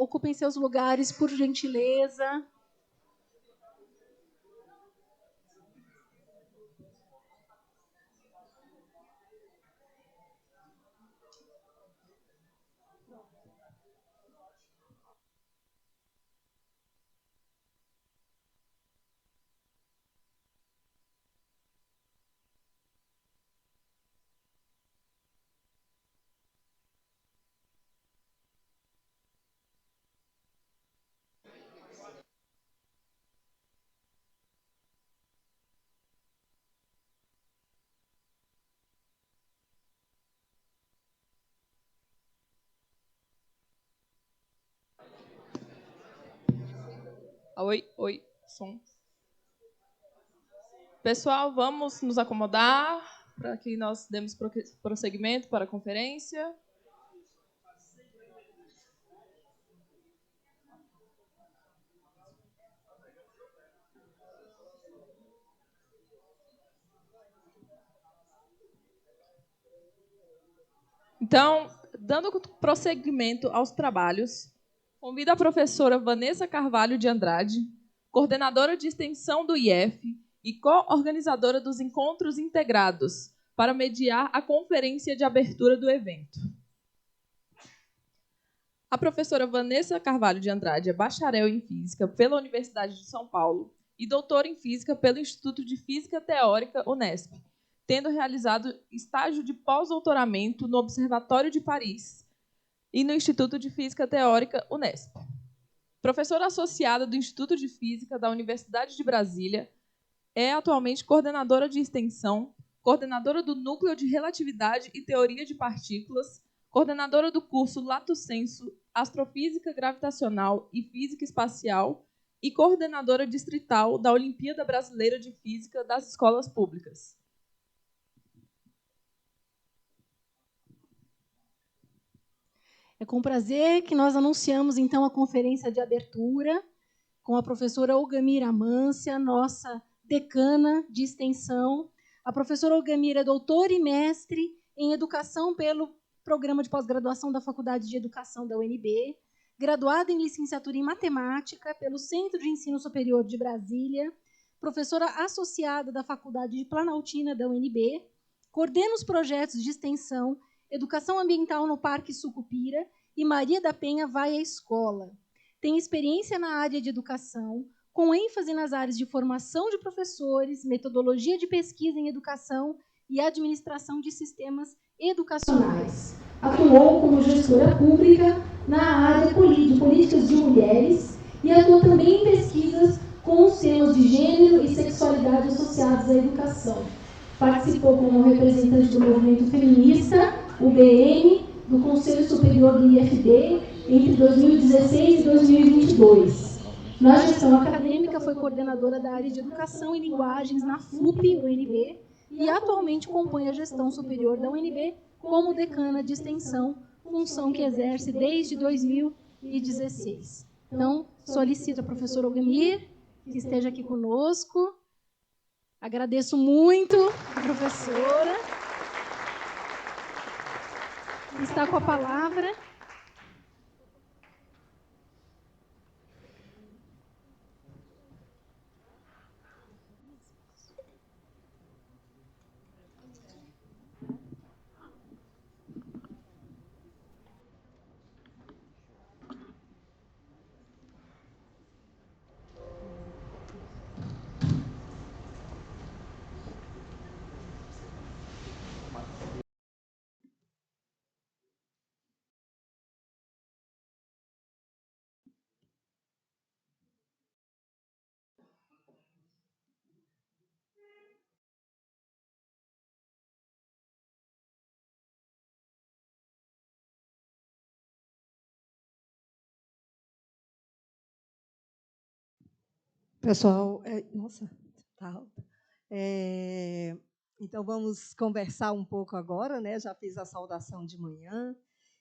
ocupem seus lugares, por gentileza. Oi, som. Pessoal, vamos nos acomodar para que nós demos prosseguimento para a conferência. Então, dando prosseguimento aos trabalhos, convido a professora Vanessa Carvalho de Andrade, coordenadora de extensão do IF e co-organizadora dos encontros integrados, para mediar a conferência de abertura do evento. A professora Vanessa Carvalho de Andrade é bacharel em Física pela Universidade de São Paulo e doutora em Física pelo Instituto de Física Teórica Unesp, tendo realizado estágio de pós-doutoramento no Observatório de Paris e no Instituto de Física Teórica Unesp. Professora associada do Instituto de Física da Universidade de Brasília, é atualmente coordenadora de extensão, coordenadora do Núcleo de Relatividade e Teoria de Partículas, coordenadora do curso Lato Sensu Astrofísica Gravitacional e Física Espacial e coordenadora distrital da Olimpíada Brasileira de Física das Escolas Públicas. É com prazer que nós anunciamos, então, a conferência de abertura com a professora Olgamira Amância, nossa decana de extensão. A professora Olgamira é doutora e mestre em educação pelo Programa de Pós-Graduação da Faculdade de Educação da UNB, graduada em licenciatura em Matemática pelo Centro de Ensino Superior de Brasília, professora associada da Faculdade de Planaltina da UNB, coordena os projetos de extensão Educação Ambiental no Parque Sucupira e Maria da Penha vai à escola. Tem experiência na área de educação, com ênfase nas áreas de formação de professores, metodologia de pesquisa em educação e administração de sistemas educacionais. Atuou como gestora pública na área de políticas de mulheres e atuou também em pesquisas com os temas de gênero e sexualidade associados à educação. Participou como representante do movimento feminista, UBM, do Conselho Superior do IFD, entre 2016 e 2022. Na gestão acadêmica, foi coordenadora da área de Educação e Linguagens na FUP-UNB e atualmente compõe a gestão superior da UNB como decana de extensão, função que exerce desde 2016. Então, solicito a professora Olgamir que esteja aqui conosco. Agradeço muito a professora. Está com a palavra. Pessoal, nossa, tá alto. Então, vamos conversar um pouco agora, né? Já fiz a saudação de manhã,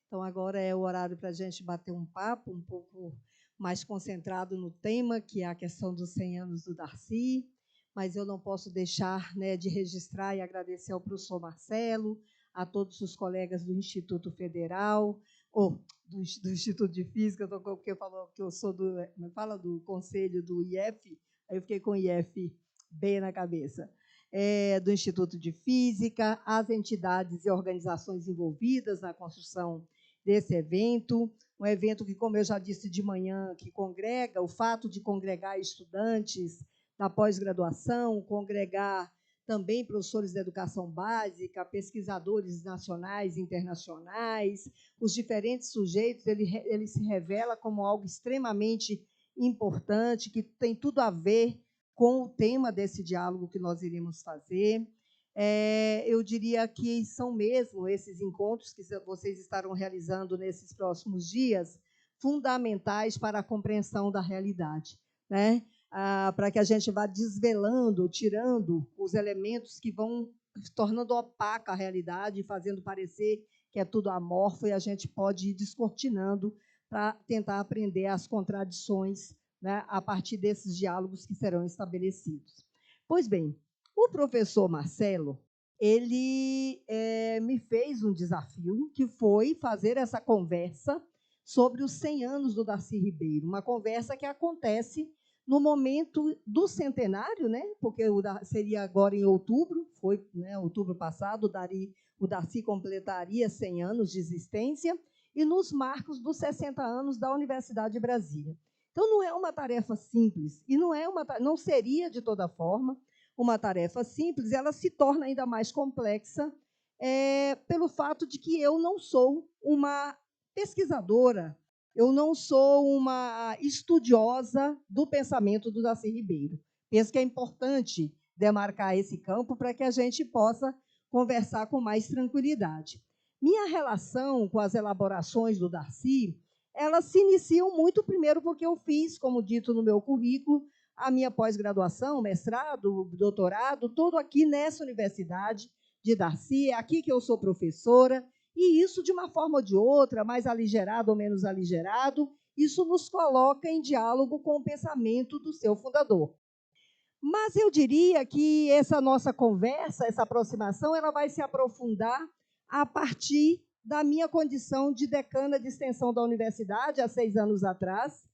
então agora é o horário para a gente bater um papo um pouco mais concentrado no tema, que é a questão dos 100 anos do Darcy, mas eu não posso deixar, né, de registrar e agradecer ao professor Marcelo, a todos os colegas do Instituto Federal, do Instituto de Física, porque falou que eu sou do conselho do IF, aí eu fiquei com o IFB na cabeça. Do Instituto de Física, as entidades e organizações envolvidas na construção desse evento, um evento que, como eu já disse de manhã, que congrega, o fato de congregar estudantes da pós-graduação, congregar também professores de educação básica, pesquisadores nacionais e internacionais, os diferentes sujeitos, ele se revela como algo extremamente importante, que tem tudo a ver com o tema desse diálogo que nós iremos fazer. Eu diria que são mesmo esses encontros que vocês estarão realizando nesses próximos dias fundamentais para a compreensão da realidade, né? Para que a gente vá desvelando, tirando os elementos que vão tornando opaca a realidade, fazendo parecer que é tudo amorfo, e a gente pode ir descortinando para tentar aprender as contradições, né, a partir desses diálogos que serão estabelecidos. Pois bem, o professor Marcelo, ele me fez um desafio, que foi fazer essa conversa sobre os 100 anos do Darcy Ribeiro, uma conversa que acontece no momento do centenário, né? Porque seria agora em outubro, foi, né, outubro passado, o Darcy completaria 100 anos de existência, e nos marcos dos 60 anos da Universidade de Brasília. Então, não é uma tarefa simples, e não seria, de toda forma, uma tarefa simples, ela se torna ainda mais complexa pelo fato de que eu não sou uma pesquisadora, eu não sou uma estudiosa do pensamento do Darcy Ribeiro. Penso que é importante demarcar esse campo para que a gente possa conversar com mais tranquilidade. Minha relação com as elaborações do Darcy, elas se iniciam muito primeiro porque eu fiz, como dito no meu currículo, a minha pós-graduação, mestrado, doutorado, tudo aqui nessa universidade de Darcy, é aqui que eu sou professora, e isso, de uma forma ou de outra, mais aligerado ou menos aligerado, isso nos coloca em diálogo com o pensamento do seu fundador. Mas eu diria que essa nossa conversa, essa aproximação, ela vai se aprofundar a partir da minha condição de decana de extensão da universidade, há 6 anos atrás,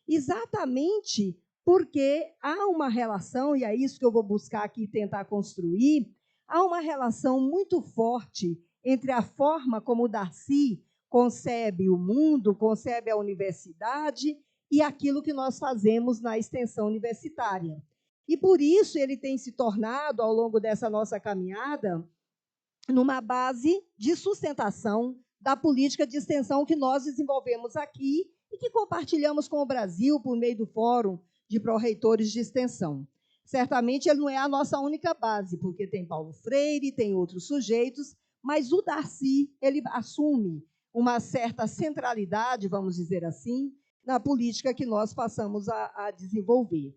exatamente porque há uma relação, e é isso que eu vou buscar aqui tentar construir, há uma relação muito forte entre a forma como o Darcy concebe o mundo, concebe a universidade e aquilo que nós fazemos na extensão universitária. E, por isso, ele tem se tornado, ao longo dessa nossa caminhada, numa base de sustentação da política de extensão que nós desenvolvemos aqui e que compartilhamos com o Brasil por meio do Fórum de Pró-Reitores de Extensão. Certamente, ele não é a nossa única base, porque tem Paulo Freire, tem outros sujeitos, mas o Darcy, ele assume uma certa centralidade, vamos dizer assim, na política que nós passamos a desenvolver.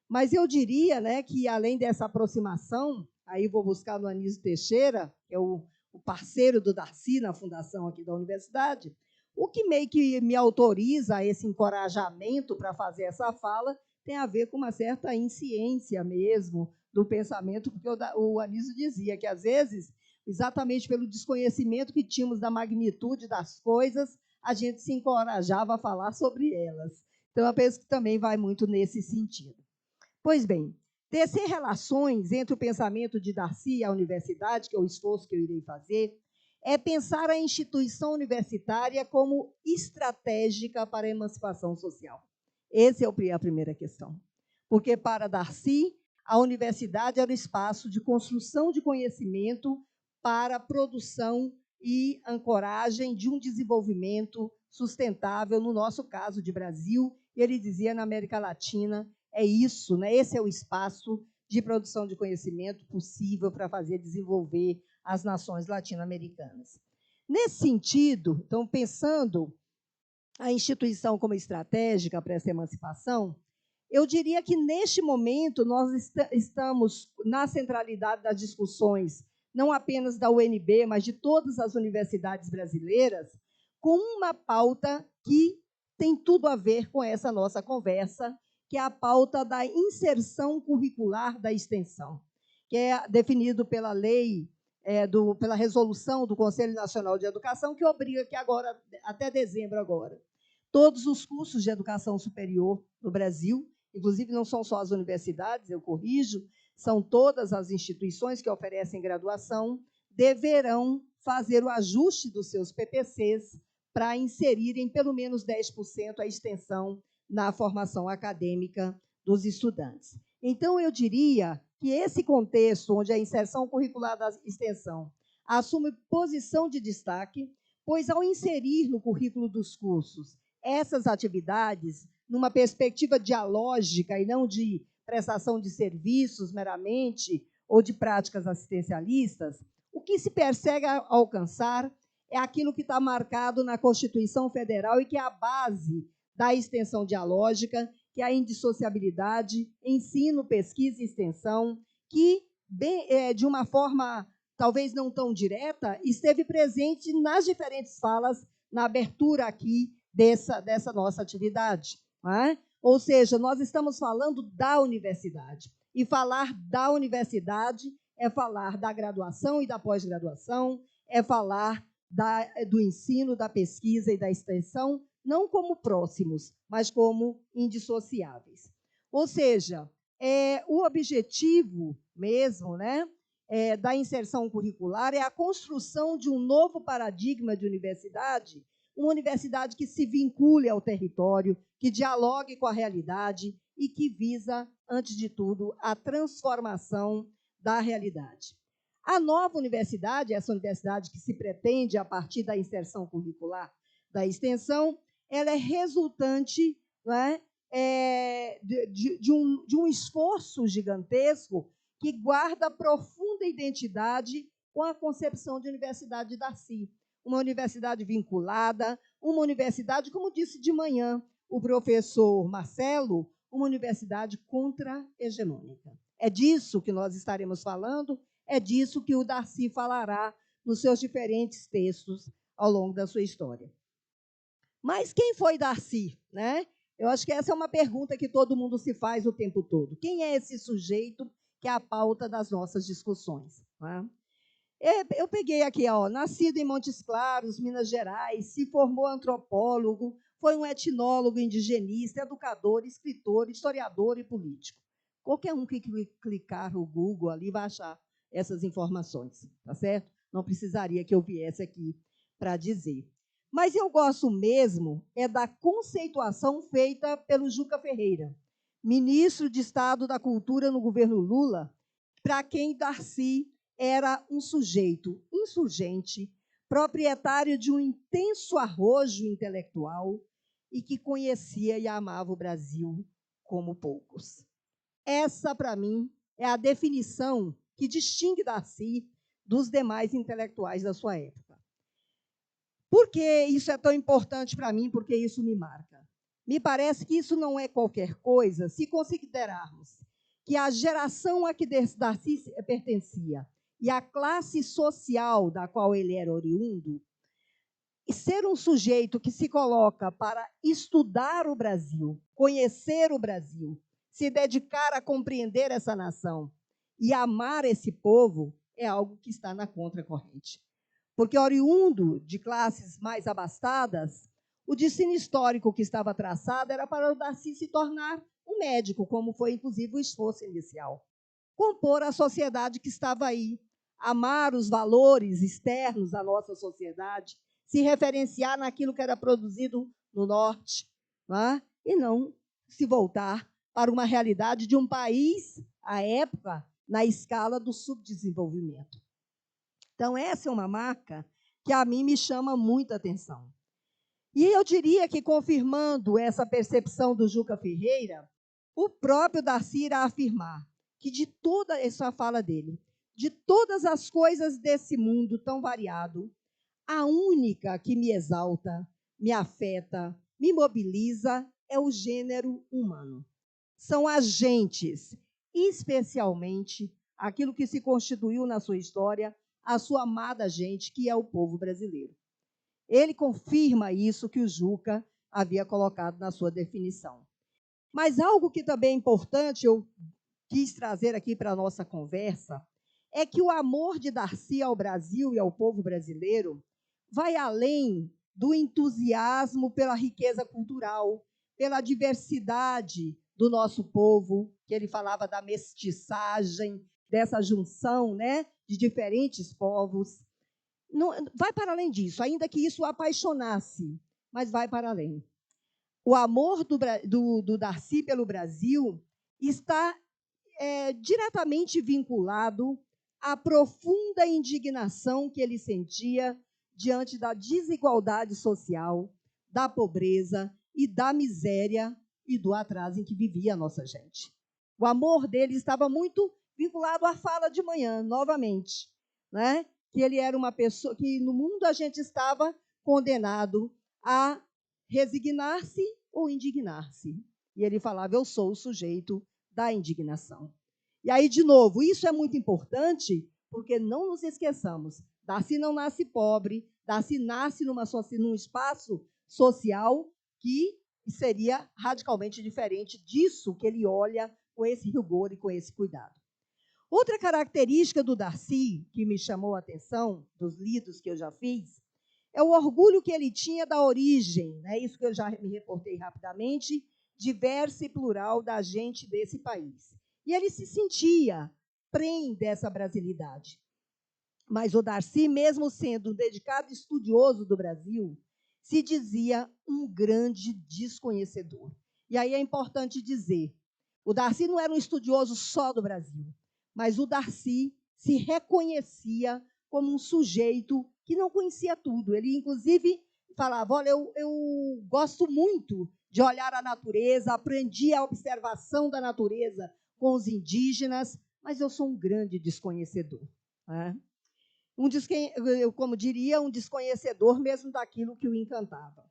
Mas eu diria, né, que, além dessa aproximação, aí vou buscar no Anísio Teixeira, que é o parceiro do Darcy na fundação aqui da universidade, o que meio que me autoriza a esse encorajamento para fazer essa fala tem a ver com uma certa insciência mesmo do pensamento, porque o Anísio dizia que, às vezes, exatamente pelo desconhecimento que tínhamos da magnitude das coisas, a gente se encorajava a falar sobre elas. Então, eu penso que também vai muito nesse sentido. Pois bem, tecer relações entre o pensamento de Darcy e a universidade, que é o esforço que eu irei fazer, é pensar a instituição universitária como estratégica para a emancipação social. Essa é a primeira questão. Porque, para Darcy, a universidade era o espaço de construção de conhecimento para a produção e ancoragem de um desenvolvimento sustentável, no nosso caso de Brasil, e ele dizia na América Latina, é isso, né? Esse é o espaço de produção de conhecimento possível para fazer desenvolver as nações latino-americanas. Nesse sentido, então, pensando a instituição como estratégica para essa emancipação, eu diria que, neste momento, nós estamos na centralidade das discussões, não apenas da UNB, mas de todas as universidades brasileiras, com uma pauta que tem tudo a ver com essa nossa conversa, que é a pauta da inserção curricular da extensão, que é definido pela Lei pela resolução do Conselho Nacional de Educação, que obriga que agora, até dezembro agora, todos os cursos de educação superior no Brasil, inclusive não são só as universidades, eu corrijo, são todas as instituições que oferecem graduação, deverão fazer o ajuste dos seus PPCs para inserirem pelo menos 10% a extensão na formação acadêmica dos estudantes. Então, eu diria que esse contexto, onde a inserção curricular da extensão assume posição de destaque, pois, ao inserir no currículo dos cursos essas atividades, numa perspectiva dialógica e não de prestação de serviços meramente ou de práticas assistencialistas, o que se persegue alcançar é aquilo que está marcado na Constituição Federal e que é a base da extensão dialógica, que é a indissociabilidade, ensino, pesquisa e extensão, que, de uma forma talvez não tão direta, esteve presente nas diferentes falas, na abertura aqui dessa nossa atividade. Não é? Ou seja, nós estamos falando da universidade. E falar da universidade é falar da graduação e da pós-graduação, é falar do ensino, da pesquisa e da extensão, não como próximos, mas como indissociáveis. Ou seja, o objetivo mesmo, né, da inserção curricular é a construção de um novo paradigma de universidade, uma universidade que se vincule ao território, que dialogue com a realidade e que visa, antes de tudo, a transformação da realidade. A nova universidade, essa universidade que se pretende a partir da inserção curricular da extensão, ela é resultante, não é, de um esforço gigantesco que guarda profunda identidade com a concepção de universidade de Darcy. Uma universidade vinculada, uma universidade, como disse de manhã o professor Marcelo, uma universidade contra-hegemônica. É disso que nós estaremos falando, é disso que o Darcy falará nos seus diferentes textos ao longo da sua história. Mas quem foi Darcy, né? Eu acho que essa é uma pergunta que todo mundo se faz o tempo todo. Quem é esse sujeito que é a pauta das nossas discussões? Né? Eu peguei aqui, nascido em Montes Claros, Minas Gerais, se formou antropólogo, foi um etnólogo indigenista, educador, escritor, historiador e político. Qualquer um que clicar no Google ali vai achar essas informações, tá certo? Não precisaria que eu viesse aqui para dizer. Mas eu gosto mesmo da conceituação feita pelo Juca Ferreira, ministro de Estado da Cultura no governo Lula, para quem Darcy era um sujeito insurgente, proprietário de um intenso arrojo intelectual e que conhecia e amava o Brasil como poucos. Essa, para mim, é a definição que distingue Darcy dos demais intelectuais da sua época. Por que isso é tão importante para mim? Porque isso me marca. Me parece que isso não é qualquer coisa se considerarmos que a geração a que Darcy pertencia e a classe social da qual ele era oriundo, e ser um sujeito que se coloca para estudar o Brasil, conhecer o Brasil, se dedicar a compreender essa nação e amar esse povo, é algo que está na contracorrente. Porque, oriundo de classes mais abastadas, o destino histórico que estava traçado era para o Darcy se tornar um médico, como foi, inclusive, o esforço inicial. Compor a sociedade que estava aí, amar os valores externos da nossa sociedade, se referenciar naquilo que era produzido no norte, não é? E não se voltar para uma realidade de um país, à época, na escala do subdesenvolvimento. Então, essa é uma marca que a mim me chama muita atenção. E eu diria que, confirmando essa percepção do Juca Ferreira, o próprio Darcy irá afirmar que de toda essa fala dele, de todas as coisas desse mundo tão variado, a única que me exalta, me afeta, me mobiliza é o gênero humano. São agentes, especialmente aquilo que se constituiu na sua história, a sua amada gente, que é o povo brasileiro. Ele confirma isso que o Juca havia colocado na sua definição. Mas algo que também é importante, eu quis trazer aqui para a nossa conversa, é que o amor de Darcy ao Brasil e ao povo brasileiro vai além do entusiasmo pela riqueza cultural, pela diversidade do nosso povo, que ele falava da mestiçagem, dessa junção, né, de diferentes povos. Não, vai para além disso, ainda que isso o apaixonasse, mas vai para além. O amor do Darcy pelo Brasil está diretamente vinculado à profunda indignação que ele sentia diante da desigualdade social, da pobreza e da miséria e do atraso em que vivia a nossa gente. O amor dele estava muito vinculado à fala de manhã, novamente, né? Que ele era uma pessoa que no mundo a gente estava condenado a resignar-se ou indignar-se. E ele falava, eu sou o sujeito da indignação. E aí, de novo, isso é muito importante, porque não nos esqueçamos, Darcy não nasce pobre, Darcy nasce num espaço social que seria radicalmente diferente disso que ele olha com esse rigor e com esse cuidado. Outra característica do Darcy, que me chamou a atenção, dos lidos que eu já fiz, é o orgulho que ele tinha da origem, né? Isso que eu já me reportei rapidamente, diversa e plural da gente desse país. E ele se sentia prenhe dessa brasilidade. Mas o Darcy, mesmo sendo um dedicado estudioso do Brasil, se dizia um grande desconhecedor. E aí é importante dizer, o Darcy não era um estudioso só do Brasil, mas o Darcy se reconhecia como um sujeito que não conhecia tudo. Ele, inclusive, falava, olha, eu gosto muito de olhar a natureza, aprendi a observação da natureza com os indígenas, mas eu sou um grande desconhecedor. Né? Como diria, um desconhecedor mesmo daquilo que o encantava.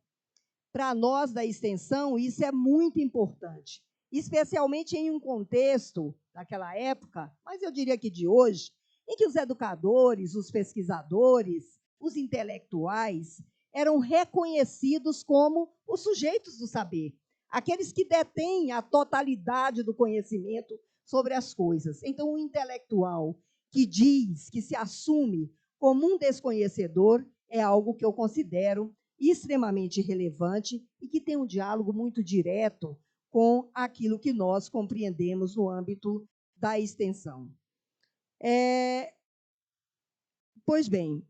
Para nós da extensão, isso é muito importante, especialmente em um contexto daquela época, mas eu diria que de hoje, em que os educadores, os pesquisadores, os intelectuais eram reconhecidos como os sujeitos do saber, aqueles que detêm a totalidade do conhecimento sobre as coisas. Então, o intelectual que diz, que se assume como um desconhecedor, é algo que eu considero extremamente relevante e que tem um diálogo muito direto com aquilo que nós compreendemos no âmbito da extensão. Pois bem,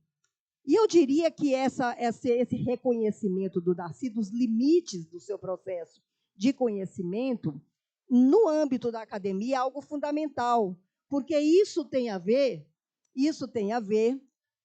e eu diria que esse reconhecimento do Darcy dos limites do seu processo de conhecimento, no âmbito da academia, é algo fundamental, porque isso tem a ver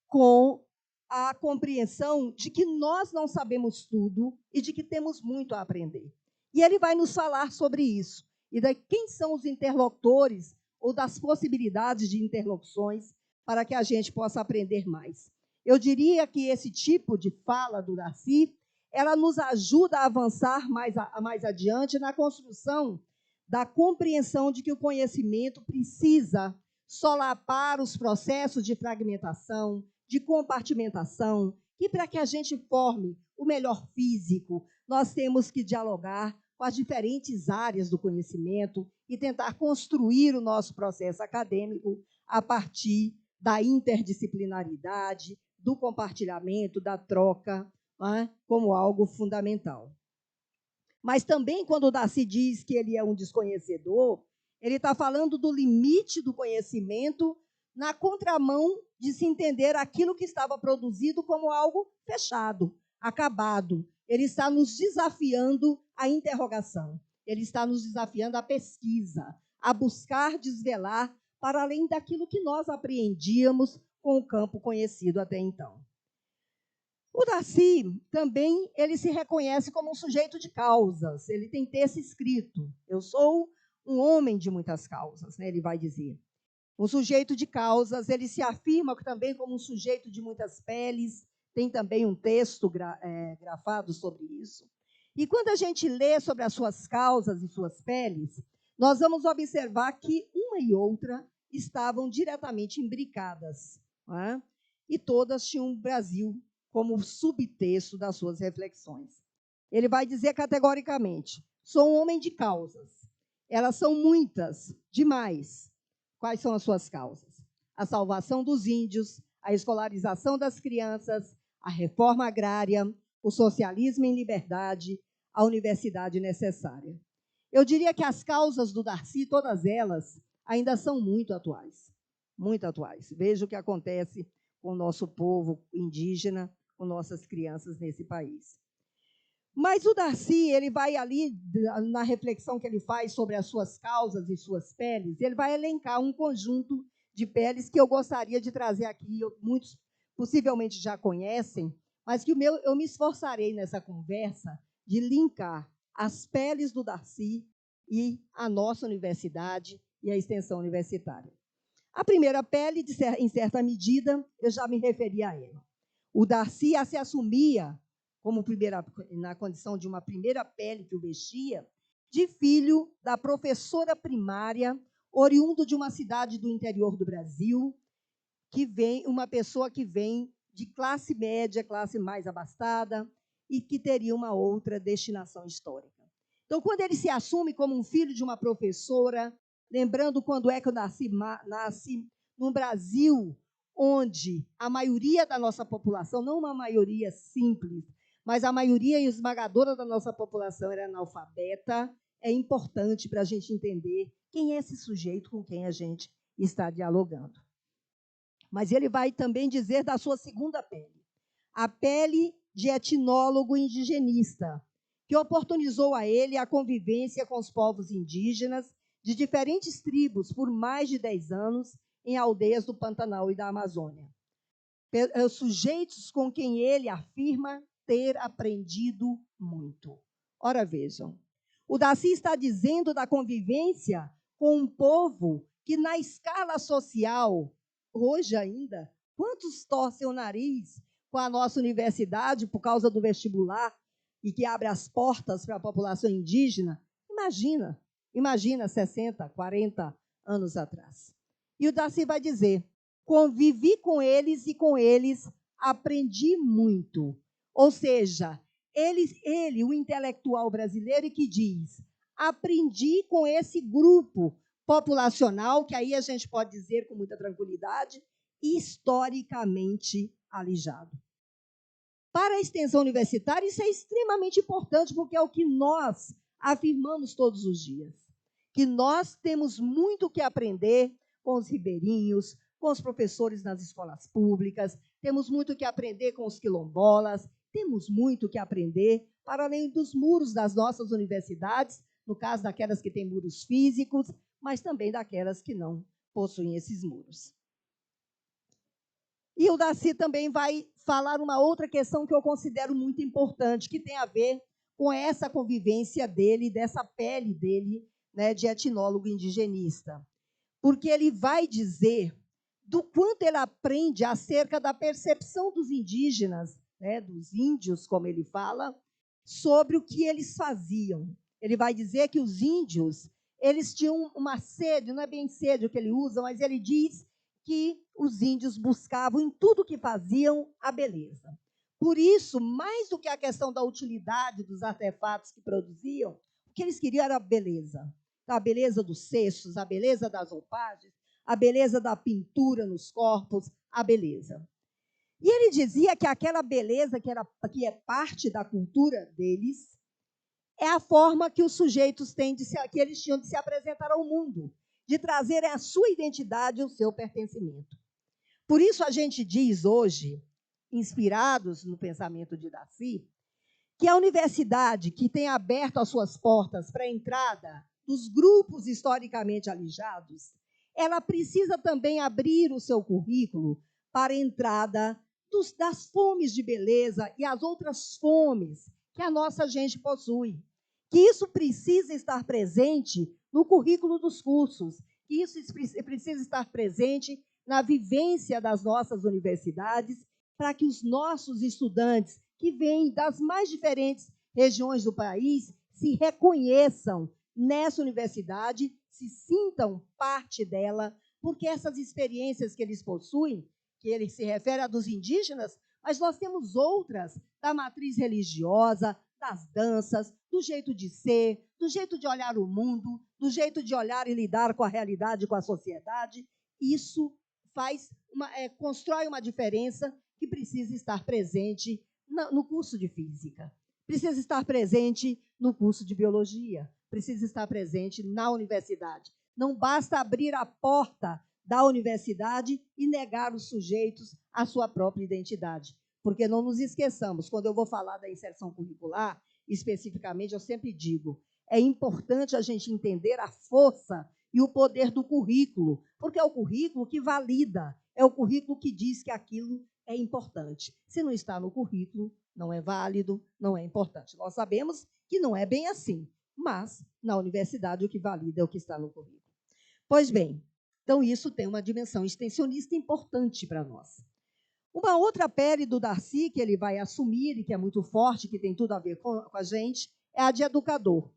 com a compreensão de que nós não sabemos tudo e de que temos muito a aprender. E ele vai nos falar sobre isso, e de quem são os interlocutores ou das possibilidades de interlocuções para que a gente possa aprender mais. Eu diria que esse tipo de fala do Darcy, ela nos ajuda a avançar mais adiante na construção da compreensão de que o conhecimento precisa solapar os processos de fragmentação, de compartimentação, e para que a gente forme o melhor físico, nós temos que dialogar com as diferentes áreas do conhecimento e tentar construir o nosso processo acadêmico a partir da interdisciplinaridade, do compartilhamento, da troca, né, como algo fundamental. Mas também, quando o Darcy diz que ele é um desconhecedor, ele está falando do limite do conhecimento na contramão de se entender aquilo que estava produzido como algo fechado, acabado. Ele está nos desafiando à interrogação, ele está nos desafiando à pesquisa, a buscar desvelar para além daquilo que nós apreendíamos com o campo conhecido até então. O Darcy também ele se reconhece como um sujeito de causas. Ele tem texto escrito. Eu sou um homem de muitas causas, né, ele vai dizer. Um sujeito de causas, ele se afirma também como um sujeito de muitas peles. Tem também um texto grafado sobre isso. E quando a gente lê sobre as suas causas e suas peles, nós vamos observar que uma e outra estavam diretamente imbricadas, não é? E todas tinham o Brasil como subtexto das suas reflexões. Ele vai dizer categoricamente, sou um homem de causas. Elas são muitas, demais. Quais são as suas causas? a salvação dos índios, a escolarização das crianças, a reforma agrária, o socialismo em liberdade, a universidade necessária. Eu diria que as causas do Darcy, todas elas, ainda são muito atuais. Muito atuais. Veja o que acontece com o nosso povo indígena, com nossas crianças nesse país. Mas o Darcy, ele vai ali, na reflexão que ele faz sobre as suas causas e suas peles, ele vai elencar um conjunto de peles que eu gostaria de trazer aqui, muitos possivelmente já conhecem, mas que eu me esforçarei nessa conversa de linkar as peles do Darcy e a nossa universidade e a extensão universitária. A primeira pele, em certa medida, eu já me referi a ela. O Darcy se assumia como na condição de uma primeira pele que o vestia, de filho da professora primária, oriundo de uma cidade do interior do Brasil, uma pessoa que vem de classe média, classe mais abastada, e que teria uma outra destinação histórica. Então, quando ele se assume como um filho de uma professora, lembrando quando é que eu nasci num Brasil onde a maioria da nossa população, não uma maioria simples, mas a maioria esmagadora da nossa população era analfabeta, é importante para a gente entender quem é esse sujeito com quem a gente está dialogando. Mas ele vai também dizer da sua segunda pele, a pele de etnólogo indigenista, que oportunizou a ele a convivência com os povos indígenas de diferentes tribos por mais de 10 anos em aldeias do Pantanal e da Amazônia. Sujeitos com quem ele afirma ter aprendido muito. Ora, vejam, o Darcy está dizendo da convivência com um povo que, na escala social, hoje ainda, quantos torcem o nariz com a nossa universidade por causa do vestibular e que abre as portas para a população indígena? Imagina 60, 40 anos atrás. E o Darcy vai dizer, convivi com eles e com eles aprendi muito. Ou seja, ele, o intelectual brasileiro, que diz, aprendi com esse grupo populacional, que aí a gente pode dizer com muita tranquilidade, historicamente alijado. Para a extensão universitária, isso é extremamente importante, porque é o que nós afirmamos todos os dias, que nós temos muito que aprender com os ribeirinhos, com os professores nas escolas públicas, temos muito que aprender com os quilombolas, temos muito que aprender para além dos muros das nossas universidades, no caso daquelas que têm muros físicos, mas também daquelas que não possuem esses muros. E o Darcy também vai falar uma outra questão que eu considero muito importante, que tem a ver com essa convivência dele, dessa pele dele, né, de etnólogo indigenista. Porque ele vai dizer do quanto ele aprende acerca da percepção dos indígenas, né, dos índios, como ele fala, sobre o que eles faziam. Ele vai dizer que os índios, eles tinham uma sede, não é bem sede o que ele usa, mas ele diz que os índios buscavam em tudo que faziam a beleza. Por isso, mais do que a questão da utilidade dos artefatos que produziam, o que eles queriam era a beleza. A beleza dos cestos, a beleza das roupagens, a beleza da pintura nos corpos, a beleza. E ele dizia que aquela beleza que é parte da cultura deles é a forma que os sujeitos que eles tinham de se apresentar ao mundo, de trazerem a sua identidade e o seu pertencimento. Por isso a gente diz hoje, inspirados no pensamento de Darcy, que a universidade que tem aberto as suas portas para a entrada dos grupos historicamente alijados, ela precisa também abrir o seu currículo para a entrada das fomes de beleza e as outras fomes que a nossa gente possui. Que isso precisa estar presente no currículo dos cursos, que isso precisa estar presente na vivência das nossas universidades, para que os nossos estudantes, que vêm das mais diferentes regiões do país, se reconheçam nessa universidade, se sintam parte dela, porque essas experiências que eles possuem, que ele se refere a dos indígenas, mas nós temos outras da matriz religiosa, das danças, do jeito de ser, do jeito de olhar o mundo, do jeito de olhar e lidar com a realidade, com a sociedade. Isso constrói uma diferença que precisa estar presente no curso de física, precisa estar presente no curso de biologia, precisa estar presente na universidade. Não basta abrir a porta da universidade e negar os sujeitos à sua própria identidade. Porque não nos esqueçamos, quando eu vou falar da inserção curricular, especificamente, eu sempre digo, é importante a gente entender a força e o poder do currículo, porque é o currículo que valida, é o currículo que diz que aquilo é importante. Se não está no currículo, não é válido, não é importante. Nós sabemos que não é bem assim, mas na universidade o que valida é o que está no currículo. Pois bem, então isso tem uma dimensão extensionista importante para nós. Uma outra pele do Darcy que ele vai assumir e que é muito forte, que tem tudo a ver com a gente, é a de educador.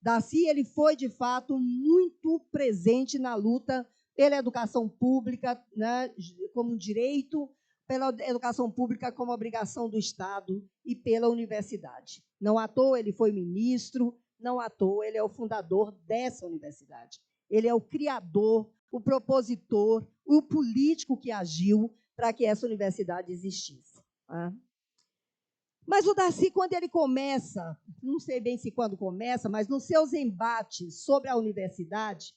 Darcy, ele foi, de fato, muito presente na luta pela educação pública, né, como direito, pela educação pública como obrigação do Estado e pela universidade. Não à toa ele foi ministro, não à toa ele é o fundador dessa universidade. Ele é o criador, o propositor, o político que agiu para que essa universidade existisse. Tá? Mas o Darcy, quando ele começa, não sei bem se quando começa, mas nos seus embates sobre a universidade,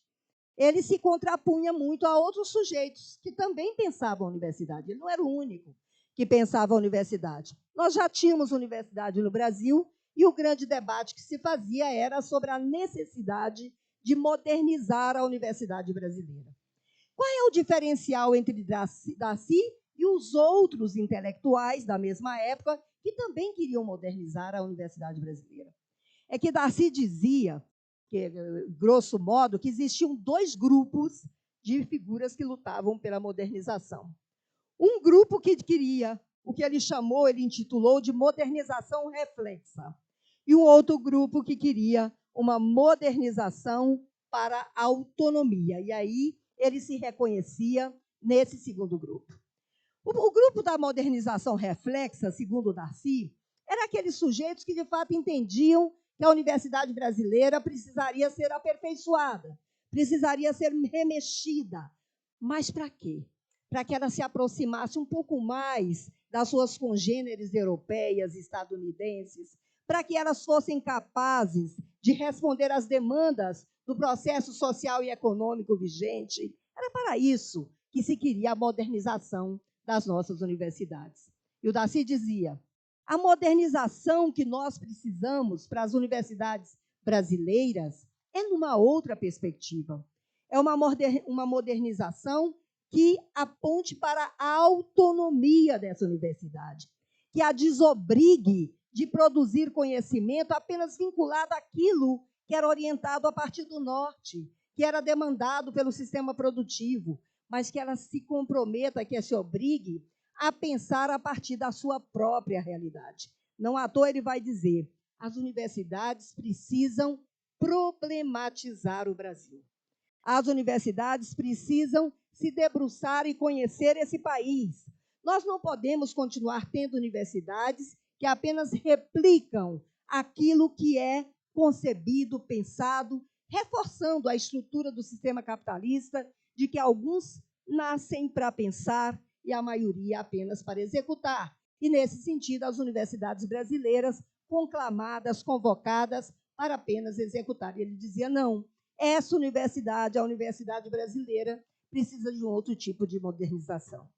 ele se contrapunha muito a outros sujeitos que também pensavam a universidade. Ele não era o único que pensava a universidade. Nós já tínhamos universidade no Brasil e o grande debate que se fazia era sobre a necessidade de modernizar a universidade brasileira. Qual é o diferencial entre Darcy e os outros intelectuais da mesma época que também queriam modernizar a universidade brasileira? É que Darcy dizia, que, grosso modo, que existiam dois grupos de figuras que lutavam pela modernização. Um grupo que queria o que ele intitulou de modernização reflexa, e um outro grupo que queria uma modernização para a autonomia. E aí ele se reconhecia nesse segundo grupo. O grupo da modernização reflexa, segundo Darcy, era aqueles sujeitos que, de fato, entendiam que a universidade brasileira precisaria ser aperfeiçoada, precisaria ser remexida. Mas para quê? Para que ela se aproximasse um pouco mais das suas congêneres europeias, estadunidenses, para que elas fossem capazes de responder às demandas do processo social e econômico vigente. Era para isso que se queria a modernização das nossas universidades. E o Darcy dizia, a modernização que nós precisamos para as universidades brasileiras é numa outra perspectiva. É uma modernização que aponte para a autonomia dessa universidade, que a desobrigue de produzir conhecimento apenas vinculado àquilo que era orientado a partir do norte, que era demandado pelo sistema produtivo, mas que ela se comprometa, que se obrigue a pensar a partir da sua própria realidade. Não à toa ele vai dizer, as universidades precisam problematizar o Brasil. As universidades precisam se debruçar e conhecer esse país. Nós não podemos continuar tendo universidades que apenas replicam aquilo que é concebido, pensado, reforçando a estrutura do sistema capitalista, de que alguns nascem para pensar e a maioria apenas para executar. E, nesse sentido, as universidades brasileiras conclamadas, convocadas para apenas executar. E ele dizia, não, essa universidade, a universidade brasileira, precisa de um outro tipo de modernização.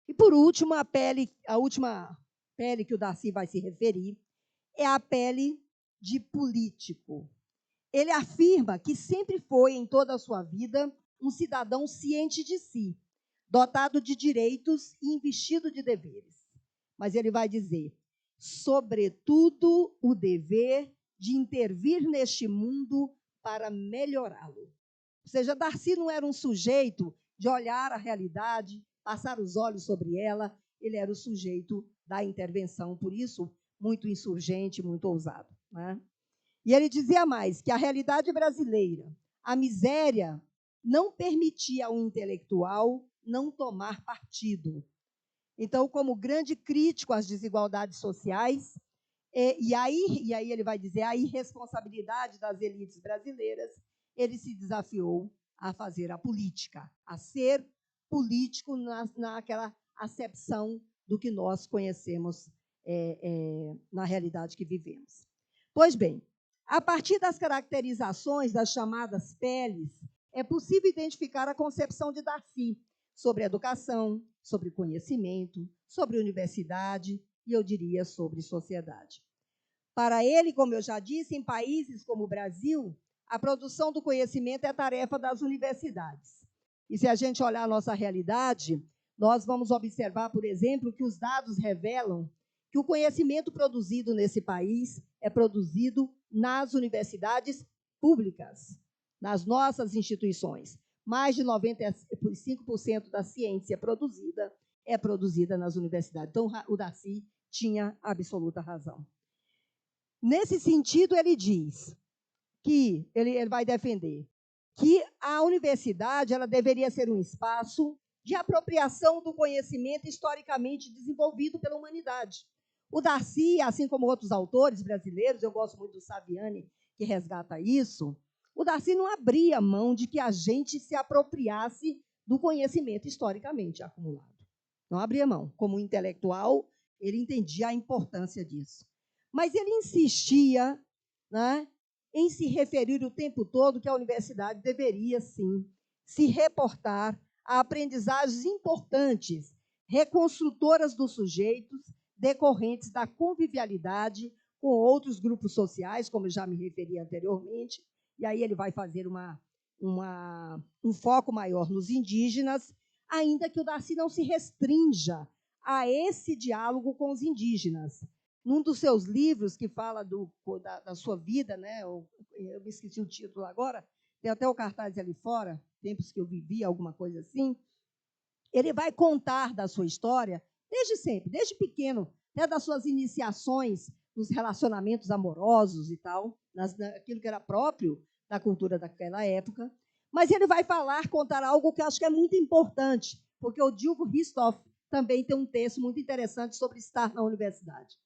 E, por último, a última pele que o Darcy vai se referir é a pele de político. Ele afirma que sempre foi, em toda a sua vida, um cidadão ciente de si, dotado de direitos e investido de deveres. Mas ele vai dizer, sobretudo, o dever de intervir neste mundo para melhorá-lo. Ou seja, Darcy não era um sujeito de olhar a realidade, passar os olhos sobre ela, ele era o sujeito da intervenção, por isso, muito insurgente, muito ousado. Né? E ele dizia mais que a realidade brasileira, a miséria, não permitia ao intelectual não tomar partido. Então, como grande crítico às desigualdades sociais, e aí ele vai dizer a irresponsabilidade das elites brasileiras, ele se desafiou a fazer a política, a ser político naquela acepção do que nós conhecemos na realidade que vivemos. Pois bem, a partir das caracterizações das chamadas peles, é possível identificar a concepção de Darcy sobre educação, sobre conhecimento, sobre universidade e, eu diria, sobre sociedade. Para ele, como eu já disse, em países como o Brasil, a produção do conhecimento é tarefa das universidades. E se a gente olhar a nossa realidade, nós vamos observar, por exemplo, que os dados revelam que o conhecimento produzido nesse país é produzido nas universidades públicas, nas nossas instituições. Mais de 95% da ciência produzida é produzida nas universidades. Então, o Darcy tinha absoluta razão. Nesse sentido, ele diz que, ele vai defender, que a universidade ela deveria ser um espaço de apropriação do conhecimento historicamente desenvolvido pela humanidade. O Darcy, assim como outros autores brasileiros, eu gosto muito do Saviani, que resgata isso, o Darcy não abria mão de que a gente se apropriasse do conhecimento historicamente acumulado. Não abria mão. Como intelectual, ele entendia a importância disso. Mas ele insistia, né, em se referir o tempo todo que a universidade deveria, sim, se reportar a aprendizagens importantes, reconstrutoras dos sujeitos, decorrentes da convivialidade com outros grupos sociais, como eu já me referi anteriormente, e aí ele vai fazer um foco maior nos indígenas, ainda que o Darcy não se restrinja a esse diálogo com os indígenas. Num dos seus livros, que fala da sua vida, né, eu me esqueci o título agora, tem até o cartaz ali fora, tempos que eu vivi, alguma coisa assim, ele vai contar da sua história, desde sempre, desde pequeno, até das suas iniciações nos relacionamentos amorosos e tal, aquilo que era próprio da cultura daquela época. Mas ele vai contar algo que eu acho que é muito importante, porque o Dilgo Ristoff também tem um texto muito interessante sobre estar na universidade,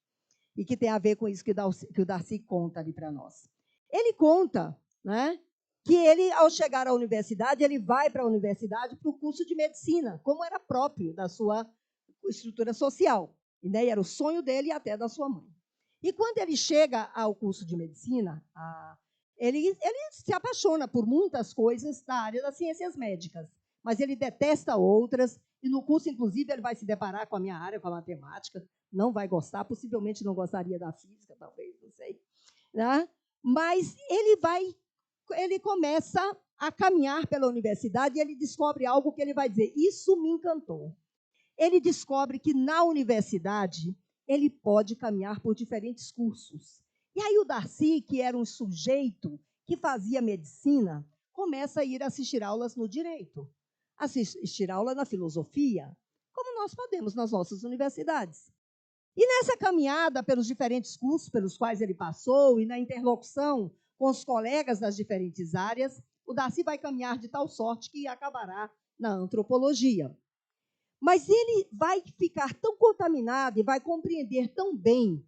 e que tem a ver com isso que o Darcy conta ali para nós. Ele conta, né, que ele, ao chegar à universidade, ele vai para a universidade para o curso de medicina, como era próprio da sua estrutura social. Né, e era o sonho dele e até da sua mãe. E quando ele chega ao curso de medicina, ele se apaixona por muitas coisas da área das ciências médicas, mas ele detesta outras, e no curso, inclusive, ele vai se deparar com a minha área, com a matemática, não vai gostar, possivelmente não gostaria da física, talvez, não sei. Né? Mas ele começa a caminhar pela universidade e ele descobre algo que ele vai dizer, isso me encantou. Ele descobre que na universidade ele pode caminhar por diferentes cursos. E aí o Darcy, que era um sujeito que fazia medicina, começa a ir assistir aulas no direito, assistir aula na filosofia, como nós podemos nas nossas universidades. E nessa caminhada pelos diferentes cursos pelos quais ele passou e na interlocução com os colegas das diferentes áreas, o Darcy vai caminhar de tal sorte que acabará na antropologia. Mas ele vai ficar tão contaminado e vai compreender tão bem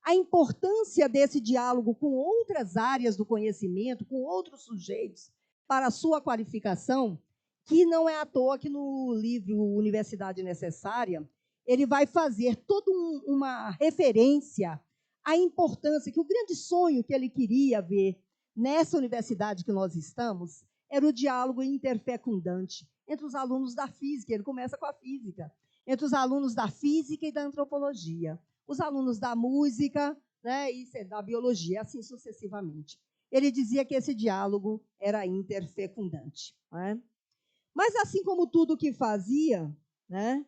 a importância desse diálogo com outras áreas do conhecimento, com outros sujeitos, para a sua qualificação, que não é à toa que no livro Universidade Necessária, ele vai fazer toda uma referência à importância, que o grande sonho que ele queria ver nessa universidade que nós estamos era o diálogo interfecundante entre os alunos da física, ele começa com a física, entre os alunos da física e da antropologia, os alunos da música, né, e da biologia, assim sucessivamente. Ele dizia que esse diálogo era interfecundante. Né? Mas, assim como tudo que fazia, né,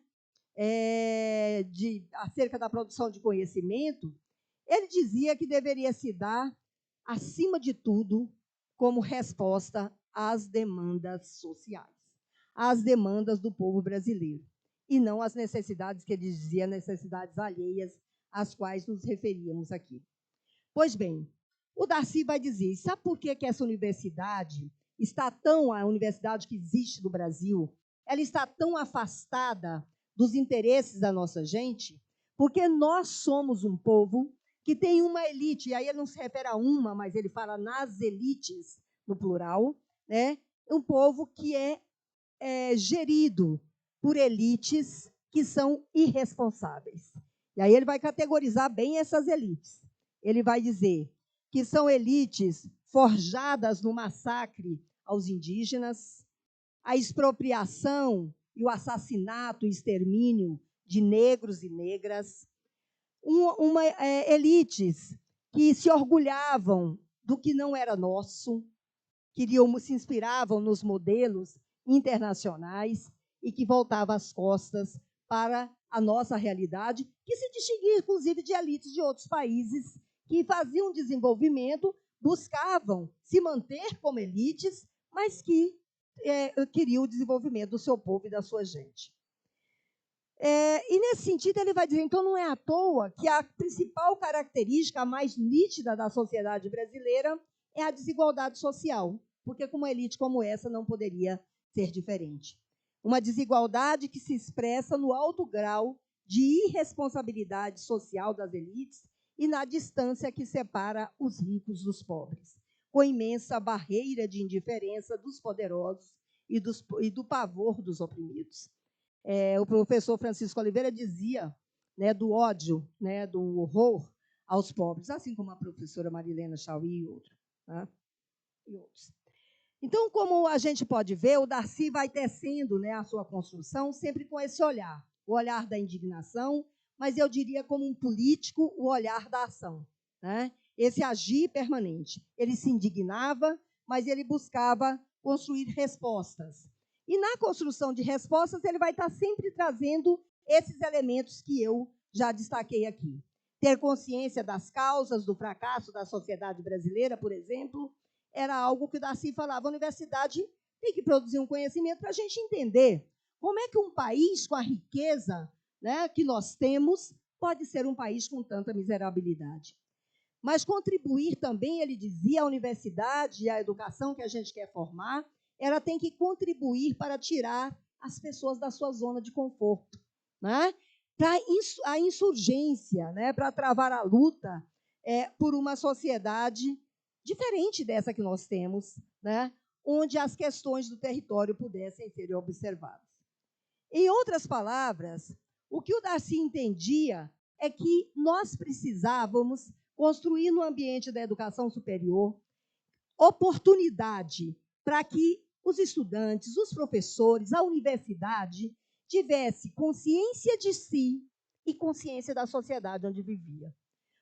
acerca da produção de conhecimento, ele dizia que deveria se dar, acima de tudo, como resposta às demandas sociais, às demandas do povo brasileiro, e não às necessidades que ele dizia, necessidades alheias, às quais nos referíamos aqui. Pois bem, o Darcy vai dizer, sabe por que essa universidade a universidade que existe no Brasil, ela está tão afastada dos interesses da nossa gente? Porque nós somos um povo que tem uma elite, e aí ele não se refere a uma, mas ele fala nas elites, no plural, né? Um povo que é gerido por elites que são irresponsáveis. E aí ele vai categorizar bem essas elites. Ele vai dizer que são elites forjadas no massacre aos indígenas, a expropriação e o assassinato e extermínio de negros e negras, elites que se orgulhavam do que não era nosso, se inspiravam nos modelos internacionais e que voltavam as costas para a nossa realidade, que se distinguia, inclusive, de elites de outros países que faziam desenvolvimento, buscavam se manter como elites, mas que queriam o desenvolvimento do seu povo e da sua gente. E, nesse sentido, ele vai dizer, então, não é à toa que a principal característica, a mais nítida da sociedade brasileira, é a desigualdade social, porque com uma elite como essa não poderia ser diferente. Uma desigualdade que se expressa no alto grau de irresponsabilidade social das elites e na distância que separa os ricos dos pobres, com imensa barreira de indiferença dos poderosos e do pavor dos oprimidos. O professor Francisco Oliveira dizia, né, do ódio, né, do horror aos pobres, assim como a professora Marilena Chauí e outros. Né? Então, como a gente pode ver, o Darcy vai tecendo, né, a sua construção sempre com esse olhar, o olhar da indignação, mas eu diria como um político, o olhar da ação. Né? Esse agir permanente. Ele se indignava, mas ele buscava construir respostas. E na construção de respostas, ele vai estar sempre trazendo esses elementos que eu já destaquei aqui. Ter consciência das causas do fracasso da sociedade brasileira, por exemplo, era algo que o Darcy falava, a universidade tem que produzir um conhecimento para a gente entender como é que um país com a riqueza, né, que nós temos pode ser um país com tanta miserabilidade. Mas contribuir também, ele dizia, a universidade e a educação que a gente quer formar, ela tem que contribuir para tirar as pessoas da sua zona de conforto, né? Para a insurgência, né? Para travar a luta por uma sociedade diferente dessa que nós temos, né? Onde as questões do território pudessem ser observadas. Em outras palavras, o que o Darcy entendia é que nós precisávamos construir no ambiente da educação superior oportunidade para que os estudantes, os professores, a universidade tivesse consciência de si e consciência da sociedade onde vivia.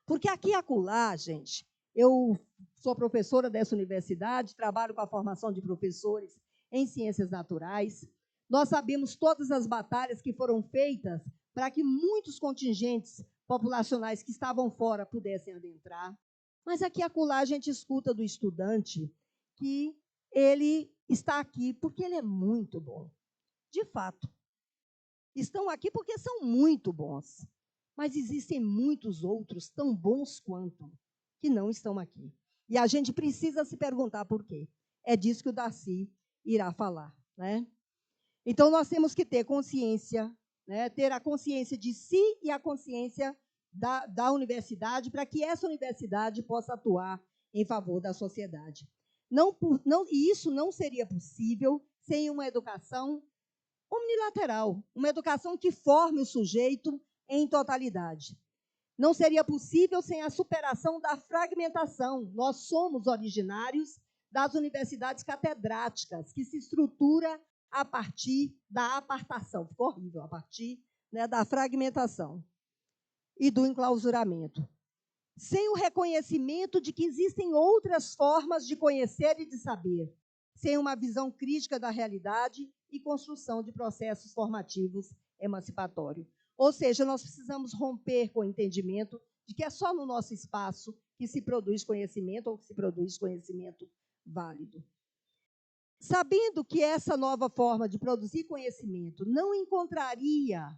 Porque aqui e acolá, gente, eu sou professora dessa universidade, trabalho com a formação de professores em ciências naturais. Nós sabemos todas as batalhas que foram feitas para que muitos contingentes populacionais que estavam fora pudessem adentrar. Mas aqui e acolá a gente escuta do estudante que ele está aqui porque ele é muito bom. De fato. Estão aqui porque são muito bons. Mas existem muitos outros tão bons quanto que não estão aqui. E a gente precisa se perguntar por quê. É disso que o Darcy irá falar. Né? Então, nós temos que ter consciência, né? Ter a consciência de si e a consciência da universidade, para que essa universidade possa atuar em favor da sociedade. E isso não seria possível sem uma educação unilateral, uma educação que forme o sujeito em totalidade. Não seria possível sem a superação da fragmentação. Nós somos originários das universidades catedráticas, que se estrutura a partir da apartação. Ficou horrível, a partir, né, da fragmentação e do enclausuramento. Sem o reconhecimento de que existem outras formas de conhecer e de saber, sem uma visão crítica da realidade e construção de processos formativos emancipatórios. Ou seja, nós precisamos romper com o entendimento de que é só no nosso espaço que se produz conhecimento ou que se produz conhecimento válido. Sabendo que essa nova forma de produzir conhecimento não encontraria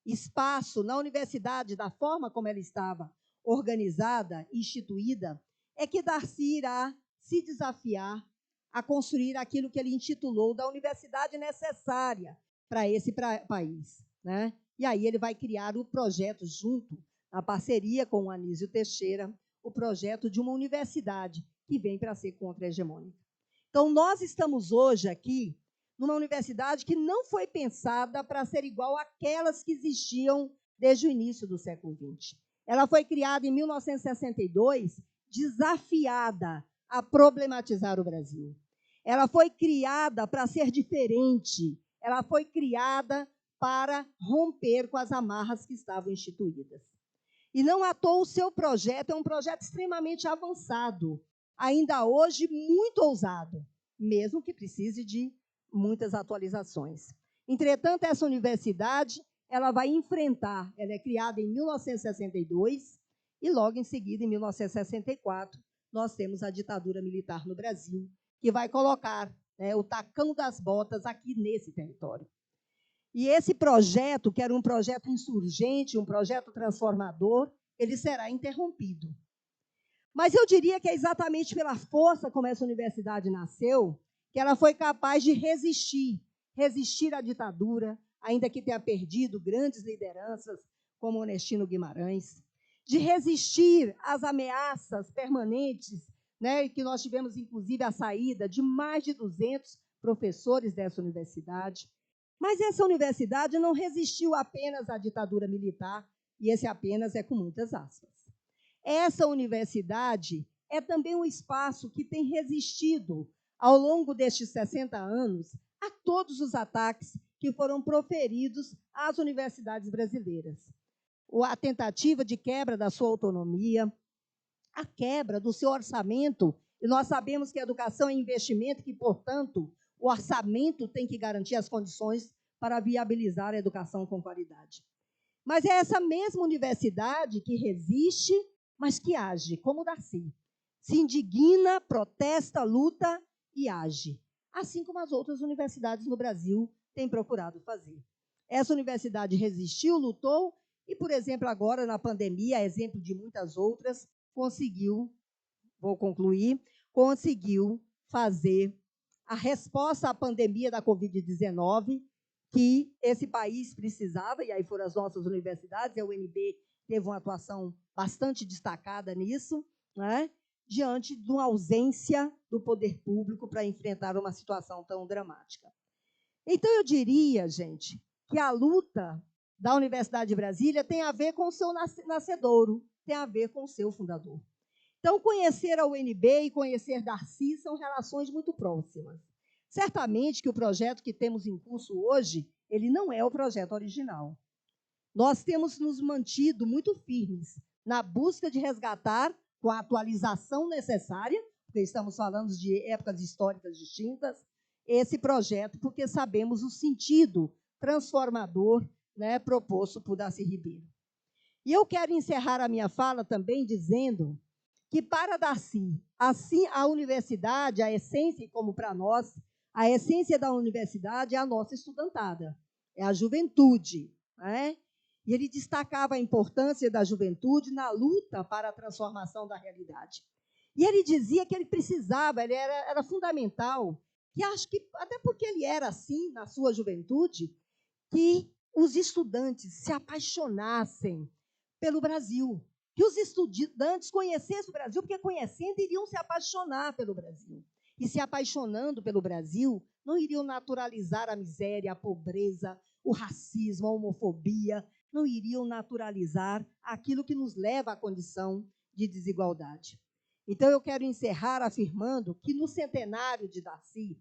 espaço na universidade da forma como ela estava organizada, instituída, é que Darcy irá se desafiar a construir aquilo que ele intitulou da universidade necessária para esse país. Né? E aí ele vai criar o projeto junto, na parceria com o Anísio Teixeira, o projeto de uma universidade que vem para ser contra-hegemônica. Então, nós estamos hoje aqui numa universidade que não foi pensada para ser igual àquelas que existiam desde o início do século XX. Ela foi criada em 1962, desafiada a problematizar o Brasil. Ela foi criada para ser diferente. Ela foi criada para romper com as amarras que estavam instituídas. E não à toa o seu projeto é um projeto extremamente avançado, ainda hoje muito ousado, mesmo que precise de muitas atualizações. Entretanto, essa universidade ela vai enfrentar, ela é criada em 1962 e logo em seguida, em 1964, nós temos a ditadura militar no Brasil, que vai colocar o tacão das botas aqui nesse território. E esse projeto, que era um projeto insurgente, um projeto transformador, ele será interrompido. Mas eu diria que é exatamente pela força como essa universidade nasceu, que ela foi capaz de resistir à ditadura, ainda que tenha perdido grandes lideranças, como Onestino Guimarães, de resistir às ameaças permanentes, que nós tivemos, inclusive, a saída de mais de 200 professores dessa universidade. Mas essa universidade não resistiu apenas à ditadura militar, e esse apenas é com muitas aspas. Essa universidade é também um espaço que tem resistido, ao longo destes 60 anos, a todos os ataques que foram proferidos às universidades brasileiras. A tentativa de quebra da sua autonomia, a quebra do seu orçamento, e nós sabemos que a educação é investimento, que, portanto, o orçamento tem que garantir as condições para viabilizar a educação com qualidade. Mas é essa mesma universidade que resiste, mas que age, como Darcy. Se indigna, protesta, luta e age. Assim como as outras universidades no Brasil têm procurado fazer. Essa universidade resistiu, lutou e, por exemplo, agora na pandemia, a exemplo de muitas outras, conseguiu fazer a resposta à pandemia da Covid-19 que esse país precisava, e aí foram as nossas universidades, a UNB teve uma atuação bastante destacada nisso, diante de uma ausência do poder público para enfrentar uma situação tão dramática. Então, eu diria, gente, que a luta da Universidade de Brasília tem a ver com o seu nascedouro, tem a ver com o seu fundador. Então, conhecer a UNB e conhecer Darcy são relações muito próximas. Certamente que o projeto que temos em curso hoje, ele não é o projeto original. Nós temos nos mantido muito firmes na busca de resgatar, com a atualização necessária, porque estamos falando de épocas históricas distintas, esse projeto, porque sabemos o sentido transformador proposto por Darcy Ribeiro. E eu quero encerrar a minha fala também dizendo que, para Darcy, assim, a universidade, a essência, como para nós, a essência da universidade é a nossa estudantada, é a juventude. E ele destacava a importância da juventude na luta para a transformação da realidade. E ele dizia que ele precisava, ele era fundamental, e acho que, até porque ele era assim na sua juventude, que os estudantes se apaixonassem pelo Brasil, que os estudantes conhecessem o Brasil, porque conhecendo iriam se apaixonar pelo Brasil. E se apaixonando pelo Brasil, não iriam naturalizar a miséria, a pobreza, o racismo, a homofobia, não iriam naturalizar aquilo que nos leva à condição de desigualdade. Então, eu quero encerrar afirmando que no centenário de Darcy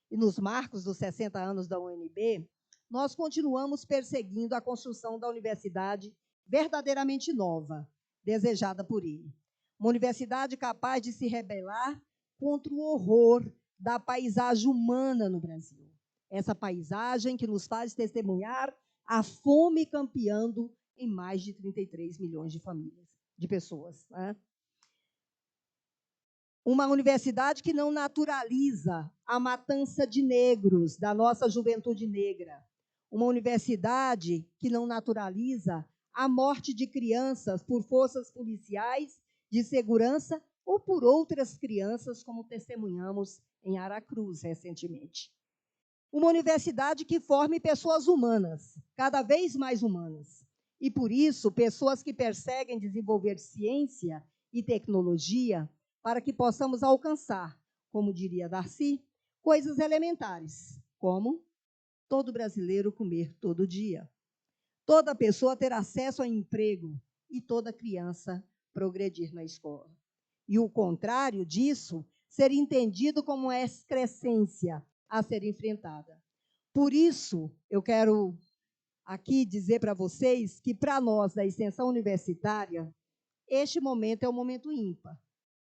e nos marcos dos 60 anos da UNB, nós continuamos perseguindo a construção da universidade verdadeiramente nova, desejada por ele. Uma universidade capaz de se rebelar contra o horror da paisagem humana no Brasil. Essa paisagem que nos faz testemunhar a fome campeando em mais de 33 milhões de famílias, de pessoas. Uma universidade que não naturaliza a matança de negros, da nossa juventude negra. Uma universidade que não naturaliza a morte de crianças por forças policiais de segurança ou por outras crianças, como testemunhamos em Aracruz recentemente. Uma universidade que forme pessoas humanas, cada vez mais humanas. E, por isso, pessoas que perseguem desenvolver ciência e tecnologia para que possamos alcançar, como diria Darcy, coisas elementares, Como todo brasileiro comer todo dia, toda pessoa ter acesso a emprego e toda criança progredir na escola. E o contrário disso ser entendido como uma excrescência a ser enfrentada. Por isso, eu quero aqui dizer para vocês que, para nós, da extensão universitária, este momento é um momento ímpar.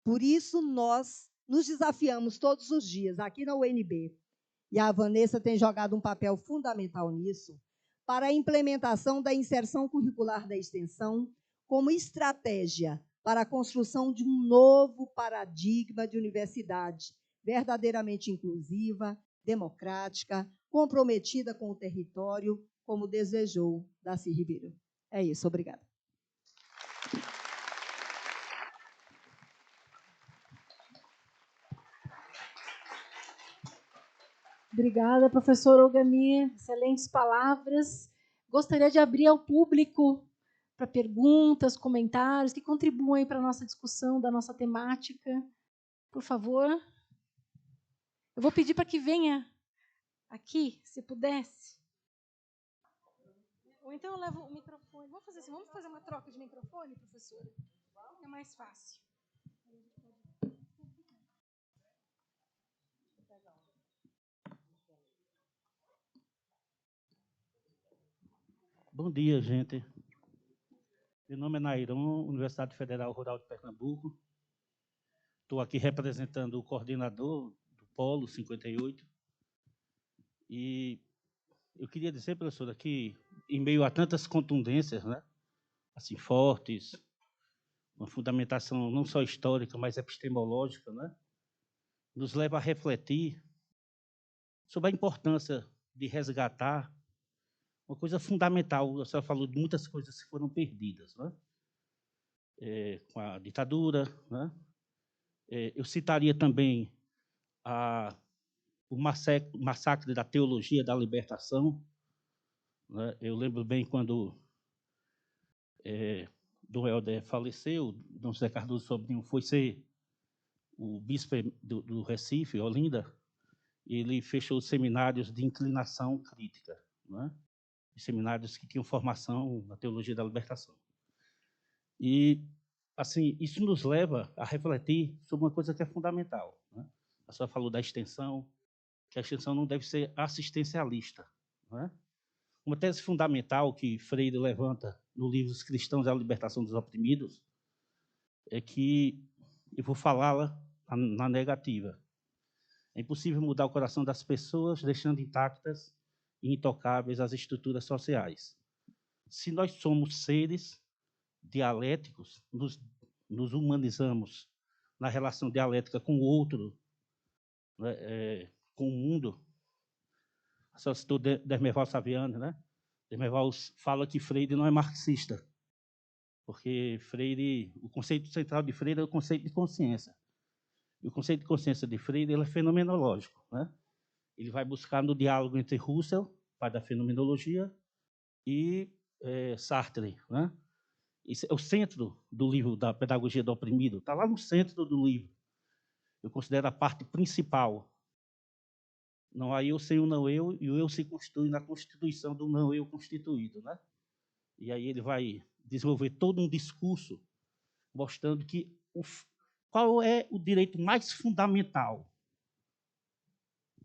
Por isso, nós nos desafiamos todos os dias, aqui na UNB, e a Vanessa tem jogado um papel fundamental nisso, para a implementação da inserção curricular da extensão como estratégia para a construção de um novo paradigma de universidade verdadeiramente inclusiva, democrática, comprometida com o território, como desejou Darcy Ribeiro. É isso, obrigada. Obrigada, professora Olgamir. Excelentes palavras. Gostaria de abrir ao público para perguntas, comentários, que contribuem para a nossa discussão da nossa temática. Por favor. Eu vou pedir para que venha aqui, se pudesse. Ou então eu levo o microfone. Vamos fazer assim, vamos fazer uma troca de microfone, professora? É mais fácil. Bom dia, gente. Meu nome é Nairon, Universidade Federal Rural de Pernambuco. Estou aqui representando o coordenador do Polo 58. E eu queria dizer, professora, que em meio a tantas contundências, né, assim, fortes, uma fundamentação não só histórica, mas epistemológica, né, nos leva a refletir sobre a importância de resgatar uma coisa fundamental. A senhora falou de muitas coisas que foram perdidas, né? Com a ditadura, né? Eu citaria também o massacre da teologia da libertação, né? Eu lembro bem quando Dom Helder faleceu, Dom José Cardoso Sobrinho foi ser o bispo do Recife, Olinda, e ele fechou os seminários de inclinação crítica, né? Seminários que tinham formação na teologia da libertação. E, assim, isso nos leva a refletir sobre uma coisa que é fundamental, né? A senhora falou da extensão, que a extensão não deve ser assistencialista, né? Uma tese fundamental que Freire levanta no livro Os Cristãos e a Libertação dos Oprimidos é que, eu vou falá-la na negativa, é impossível mudar o coração das pessoas deixando intactas e intocáveis as estruturas sociais. Se nós somos seres dialéticos, nos humanizamos na relação dialética com o outro, né, com o mundo. A senhora citou Dermeval Saviano, né? Dermeval fala que Freire não é marxista, porque Freire, o conceito central de Freire é o conceito de consciência. E o conceito de consciência de Freire ele é fenomenológico, né? Ele vai buscar no diálogo entre Husserl, pai da fenomenologia, e Sartre, né? Esse é o centro do livro da Pedagogia do Oprimido, está lá no centro do livro. Eu considero a parte principal. Não há eu sem o não eu, e o eu se constitui na constituição do não eu constituído, né? E aí ele vai desenvolver todo um discurso mostrando que qual é o direito mais fundamental.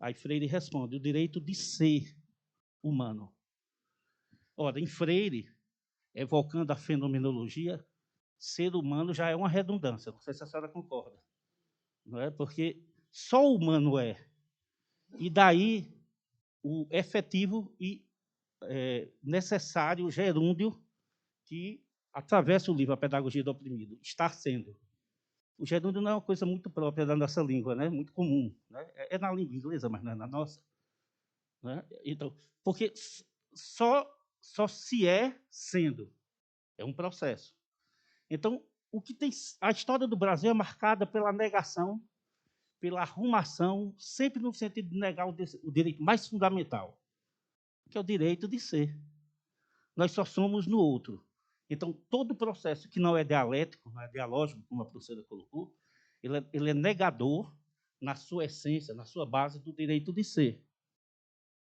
Aí Freire responde, o direito de ser humano. Ora, em Freire, evocando a fenomenologia, ser humano já é uma redundância, não sei se a senhora concorda, não é? Porque só o humano é. E daí o efetivo e necessário gerúndio que atravessa o livro A Pedagogia do Oprimido, estar sendo. O gerúndio não é uma coisa muito própria da nossa língua, né? Muito comum, né? É na língua inglesa, mas não é na nossa, né? Então, porque só se é sendo. É um processo. Então, a história do Brasil é marcada pela negação, pela arrumação, sempre no sentido de negar o direito mais fundamental, que é o direito de ser. Nós só somos no outro. Então, todo processo que não é dialético, não é dialógico, como a professora colocou, ele é negador na sua essência, na sua base do direito de ser.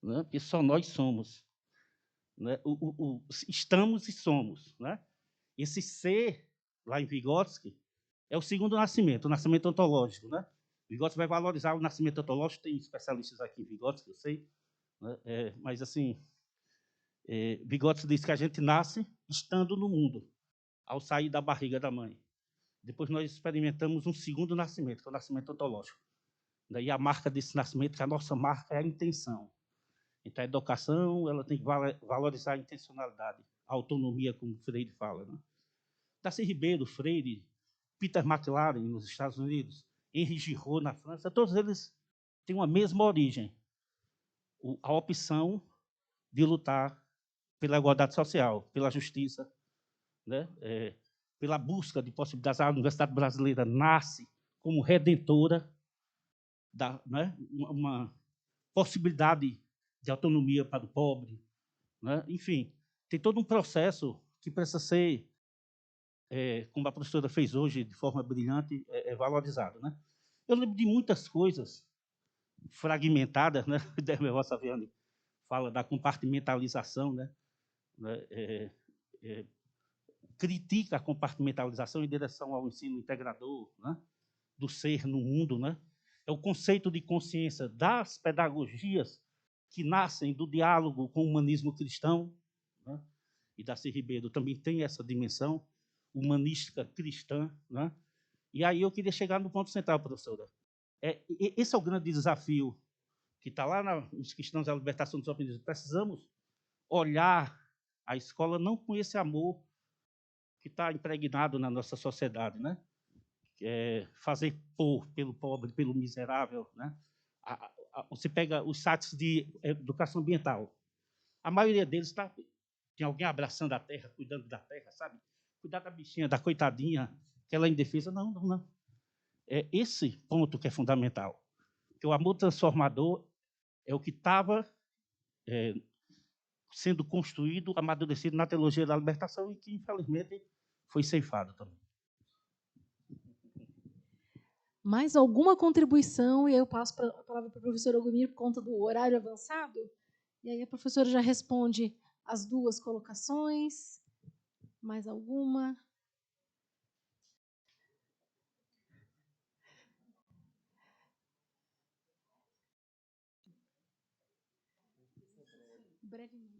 né? Porque só nós somos. Né? Estamos e somos. Né? Esse ser, lá em Vygotsky, é o segundo nascimento, o nascimento ontológico. Né? Vygotsky vai valorizar o nascimento ontológico, tem especialistas aqui em Vygotsky, eu sei, né? Mas, assim, Vygotsky diz que a gente nasce estando no mundo, ao sair da barriga da mãe. Depois nós experimentamos um segundo nascimento, que é o nascimento ontológico. Daí a marca desse nascimento, que a nossa marca é a intenção. Então, a educação ela tem que valorizar a intencionalidade, a autonomia, como o Freire fala. Né? Darcy Ribeiro, Freire, Peter McLaren, nos Estados Unidos, Henri Giraud, na França, todos eles têm uma mesma origem. A opção de lutar pela igualdade social, pela justiça, né? Pela busca de possibilidades. A Universidade Brasileira nasce como redentora né? Uma possibilidade de autonomia para o pobre. Né? Enfim, tem todo um processo que precisa ser, como a professora fez hoje, de forma brilhante, valorizado. Né? Eu lembro de muitas coisas fragmentadas, né? O Dermel Saviani fala da compartimentalização, né? Critica a compartimentalização em direção ao ensino integrador, né? Do ser no mundo. Né? É o conceito de consciência das pedagogias que nascem do diálogo com o humanismo cristão. Né? E Darcy Ribeiro também tem essa dimensão humanística cristã. Né? E aí eu queria chegar no ponto central, professora. Esse é o grande desafio que está lá nos cristãos da libertação dos oprimidos. Precisamos olhar a escola não com esse amor que está impregnado na nossa sociedade, né? Fazer pelo pobre, pelo miserável. Né? Você pega os sites de educação ambiental. A maioria deles tem alguém abraçando a terra, cuidando da terra, sabe? Cuidar da bichinha, da coitadinha, que ela é indefesa. Não, não, não. É esse ponto que é fundamental. Porque o amor transformador é o que estava sendo construído, amadurecido na teologia da libertação e que, infelizmente, foi ceifado também. Mais alguma contribuição? E aí eu passo a palavra para a professora Ogumir por conta do horário avançado. E aí a professora já responde as duas colocações. Mais alguma? Brevemente.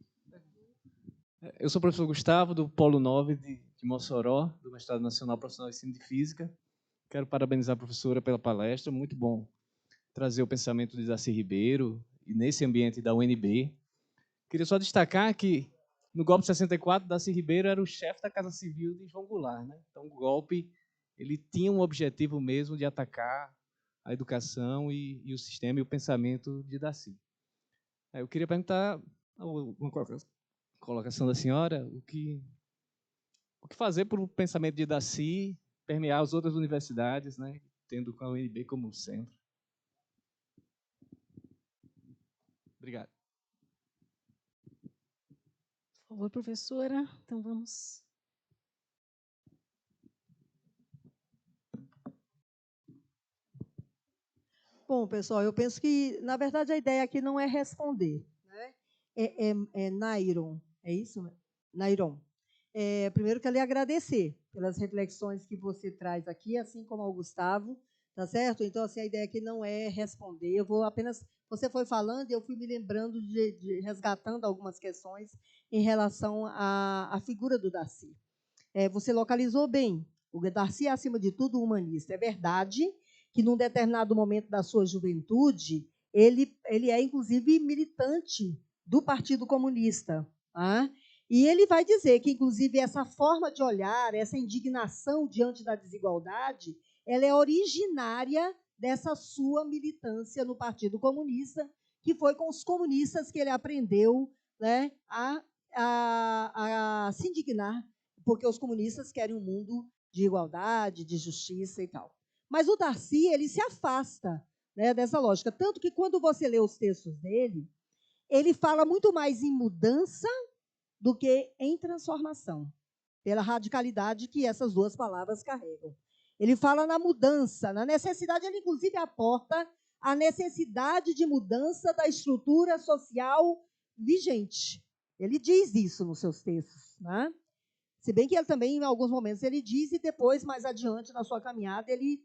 Eu sou o professor Gustavo, do Polo 9 de Mossoró, do Mestrado Nacional Profissional de Ensino de Física. Quero parabenizar a professora pela palestra, muito bom trazer o pensamento de Darcy Ribeiro e nesse ambiente da UNB. Queria só destacar que no golpe de 64, Darcy Ribeiro era o chefe da Casa Civil de João Goulart. Né? Então, o golpe ele tinha um objetivo mesmo de atacar a educação e o sistema e o pensamento de Darcy. Eu queria perguntar uma colocação da senhora, o que fazer para o pensamento de Darcy permear as outras universidades, né, tendo a UNB como centro. Obrigado. Por favor, professora. Então, vamos... Bom, pessoal, eu penso que, na verdade, a ideia aqui não é responder. Né? É Nairon, é isso? Nairon. Primeiro, quero lhe agradecer pelas reflexões que você traz aqui, assim como ao Gustavo, tá certo? Então, assim, a ideia aqui não é responder, eu vou apenas... Você foi falando e eu fui me lembrando resgatando algumas questões em relação à figura do Darcy. Você localizou bem. O Darcy é, acima de tudo, humanista. É verdade que, num determinado momento da sua juventude, ele é, inclusive, militante do Partido Comunista. Tá? E ele vai dizer que, inclusive, essa forma de olhar, essa indignação diante da desigualdade, ela é originária dessa sua militância no Partido Comunista, que foi com os comunistas que ele aprendeu, né, a se indignar, porque os comunistas querem um mundo de igualdade, de justiça e tal. Mas o Darcy, ele se afasta, né, dessa lógica. Tanto que, quando você lê os textos dele, ele fala muito mais em mudança do que em transformação, pela radicalidade que essas duas palavras carregam. Ele fala na mudança, na necessidade, ele inclusive aporta a necessidade de mudança da estrutura social vigente. Ele diz isso nos seus textos, né? Se bem que ele também, em alguns momentos, ele diz, e depois, mais adiante, na sua caminhada, ele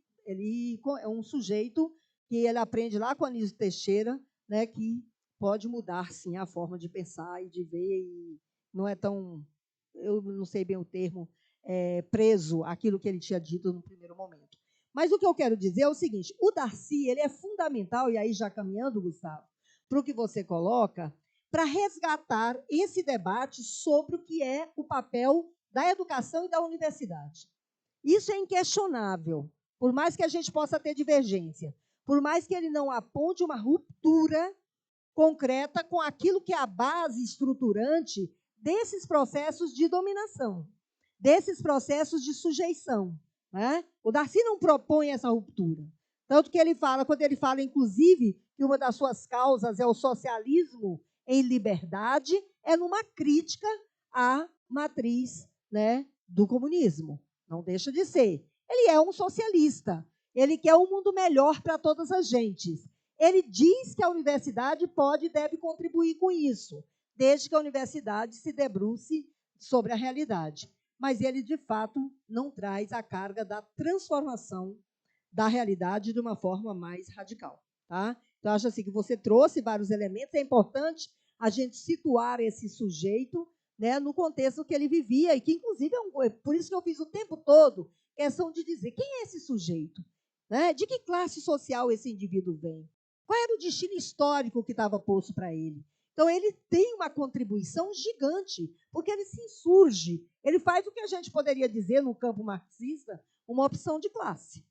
é um sujeito que ele aprende lá com Anísio Teixeira, né, que pode mudar, sim, a forma de pensar e de ver, e não é tão, eu não sei bem o termo, preso àquilo que ele tinha dito no primeiro momento. Mas o que eu quero dizer é o seguinte, o Darcy, ele é fundamental, e aí já caminhando, Gustavo, para o que você coloca, para resgatar esse debate sobre o que é o papel da educação e da universidade. Isso é inquestionável, por mais que a gente possa ter divergência, por mais que ele não aponte uma ruptura concreta com aquilo que é a base estruturante desses processos de dominação, desses processos de sujeição, né? O Darcy não propõe essa ruptura. Tanto que ele fala, quando ele fala, inclusive, que uma das suas causas é o socialismo em liberdade, é numa crítica à matriz, né, do comunismo. Não deixa de ser. Ele é um socialista. Ele quer um mundo melhor para todas as gentes. Ele diz que a universidade pode e deve contribuir com isso, desde que a universidade se debruce sobre a realidade. Mas ele, de fato, não traz a carga da transformação da realidade de uma forma mais radical. Tá? Então, acho assim que você trouxe vários elementos. É importante a gente situar esse sujeito, né, no contexto que ele vivia, e que, inclusive, por isso que eu fiz o tempo todo questão de dizer quem é esse sujeito, né? De que classe social esse indivíduo vem, qual era o destino histórico que estava posto para ele. Então, ele tem uma contribuição gigante, porque ele se insurge, ele faz o que a gente poderia dizer, no campo marxista, uma opção de classe,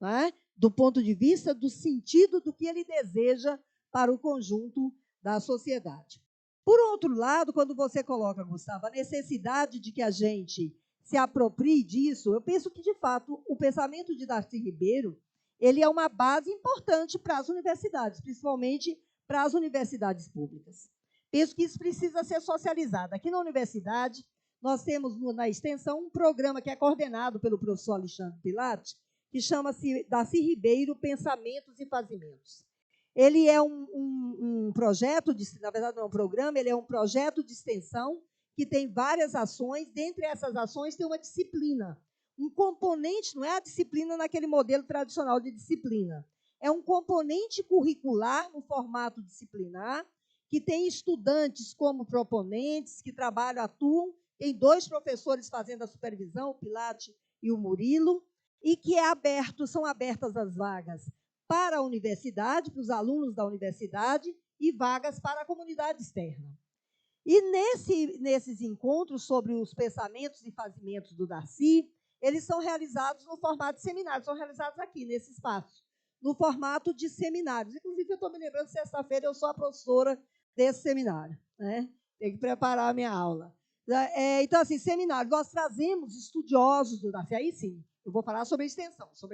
né? Do ponto de vista do sentido do que ele deseja para o conjunto da sociedade. Por outro lado, quando você coloca, Gustavo, a necessidade de que a gente se aproprie disso, eu penso que, de fato, o pensamento de Darcy Ribeiro, ele é uma base importante para as universidades, principalmente para as universidades públicas. Penso que isso precisa ser socializado. Aqui na universidade, nós temos na extensão um programa que é coordenado pelo professor Alexandre Pilate, que chama-se Darcy Ribeiro, Pensamentos e Fazimentos. Ele é um projeto, na verdade não é um programa, ele é um projeto de extensão que tem várias ações. Dentre essas ações tem uma disciplina. Um componente, não é a disciplina naquele modelo tradicional de disciplina, é um componente curricular no formato disciplinar, que tem estudantes como proponentes, que trabalham, atuam, tem 2 professores fazendo a supervisão, o Pilate e o Murilo, e que são abertas as vagas para a universidade, para os alunos da universidade, e vagas para a comunidade externa. E nesses encontros sobre os pensamentos e fazimentos do Darcy, eles são realizados no formato de seminário, são realizados aqui, nesse espaço, no formato de seminários. Inclusive, eu estou me lembrando, sexta-feira eu sou a professora desse seminário, né? Tenho que preparar a minha aula. Então, assim, seminário, nós trazemos estudiosos do Darcy, aí sim, eu vou falar sobre a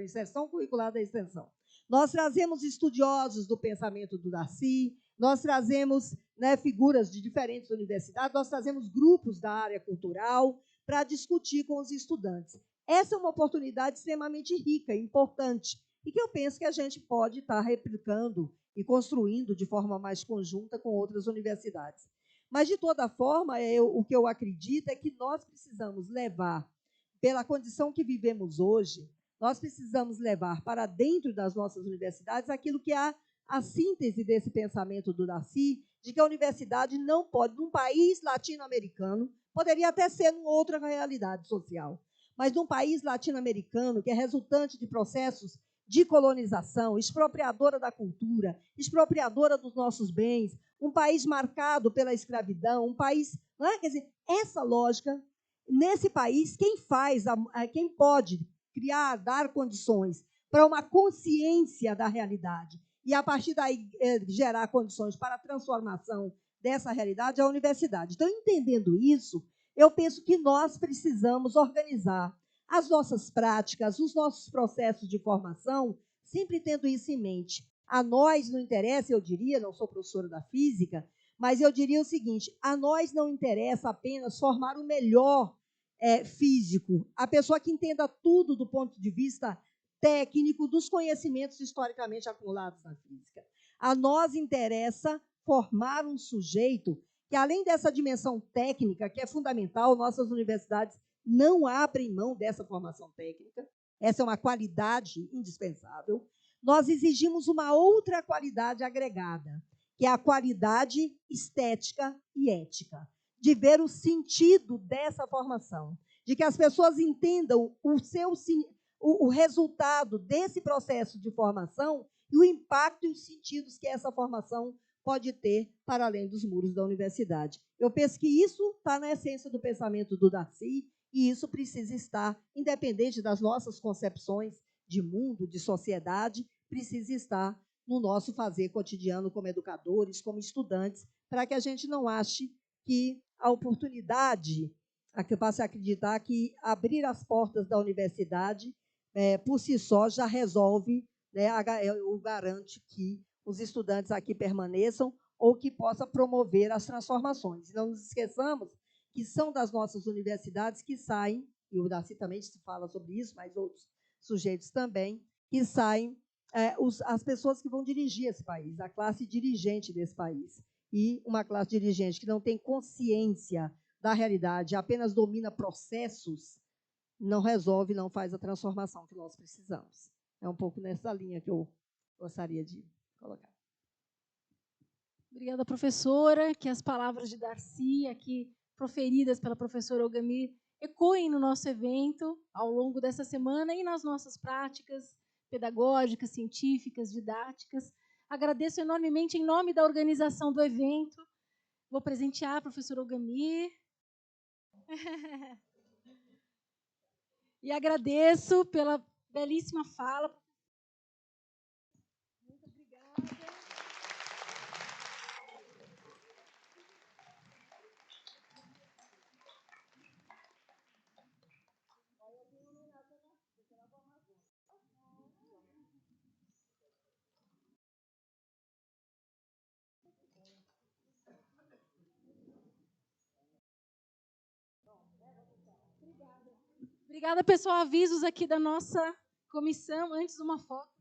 extensão curricular da extensão. Nós trazemos estudiosos do pensamento do Darcy, nós trazemos, né, figuras de diferentes universidades, nós trazemos grupos da área cultural para discutir com os estudantes. Essa é uma oportunidade extremamente rica e importante, e que eu penso que a gente pode estar replicando e construindo de forma mais conjunta com outras universidades. Mas, de toda forma, o que eu acredito é que nós precisamos levar, pela condição que vivemos hoje, nós precisamos levar para dentro das nossas universidades aquilo que é a síntese desse pensamento do Darcy, de que a universidade não pode, num país latino-americano, poderia até ser numa outra realidade social, mas num país latino-americano que é resultante de processos de colonização, expropriadora da cultura, expropriadora dos nossos bens, um país marcado pela escravidão, um país... Não é? Quer dizer, essa lógica, nesse país, quem pode criar, dar condições para uma consciência da realidade e, a partir daí, gerar condições para a transformação dessa realidade é a universidade. Então, entendendo isso, eu penso que nós precisamos organizar as nossas práticas, os nossos processos de formação, sempre tendo isso em mente. A nós não interessa, eu diria, não sou professora da física, mas eu diria o seguinte, a nós não interessa apenas formar o melhor físico, a pessoa que entenda tudo do ponto de vista técnico dos conhecimentos historicamente acumulados na física. A nós interessa formar um sujeito que, além dessa dimensão técnica, que é fundamental, nossas universidades não abrem mão dessa formação técnica, essa é uma qualidade indispensável. Nós exigimos uma outra qualidade agregada, que é a qualidade estética e ética, de ver o sentido dessa formação, de que as pessoas entendam o resultado desse processo de formação e o impacto e os sentidos que essa formação pode ter para além dos muros da universidade. Eu penso que isso está na essência do pensamento do Darcy, e isso precisa estar, independente das nossas concepções de mundo, de sociedade, precisa estar no nosso fazer cotidiano como educadores, como estudantes, para que a gente não ache que a oportunidade, que eu passe a acreditar que abrir as portas da universidade, por si só, já resolve, né, ou garante que os estudantes aqui permaneçam ou que possa promover as transformações. Não nos esqueçamos que são das nossas universidades que saem, e o Darcy também se fala sobre isso, mas outros sujeitos também, que saem as pessoas que vão dirigir esse país, a classe dirigente desse país. E uma classe dirigente que não tem consciência da realidade, apenas domina processos, não resolve, não faz a transformação que nós precisamos. É um pouco nessa linha que eu gostaria de colocar. Obrigada, professora. Que as palavras de Darcy, aqui proferidas pela professora Olgamir, ecoem no nosso evento ao longo dessa semana e nas nossas práticas pedagógicas, científicas, didáticas. Agradeço enormemente em nome da organização do evento. Vou presentear a professora Olgamir. E agradeço pela belíssima fala. Muito obrigada. Obrigada, pessoal. Avisos aqui da nossa comissão. Antes, uma foto.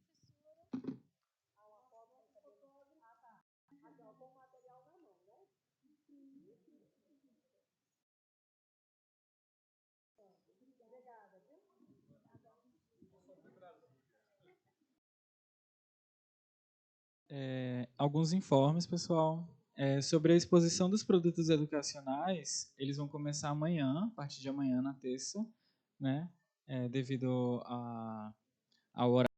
Alguns informes, pessoal. Sobre a exposição dos produtos educacionais, eles vão começar amanhã, a partir de amanhã, na terça, né? Devido ao horário.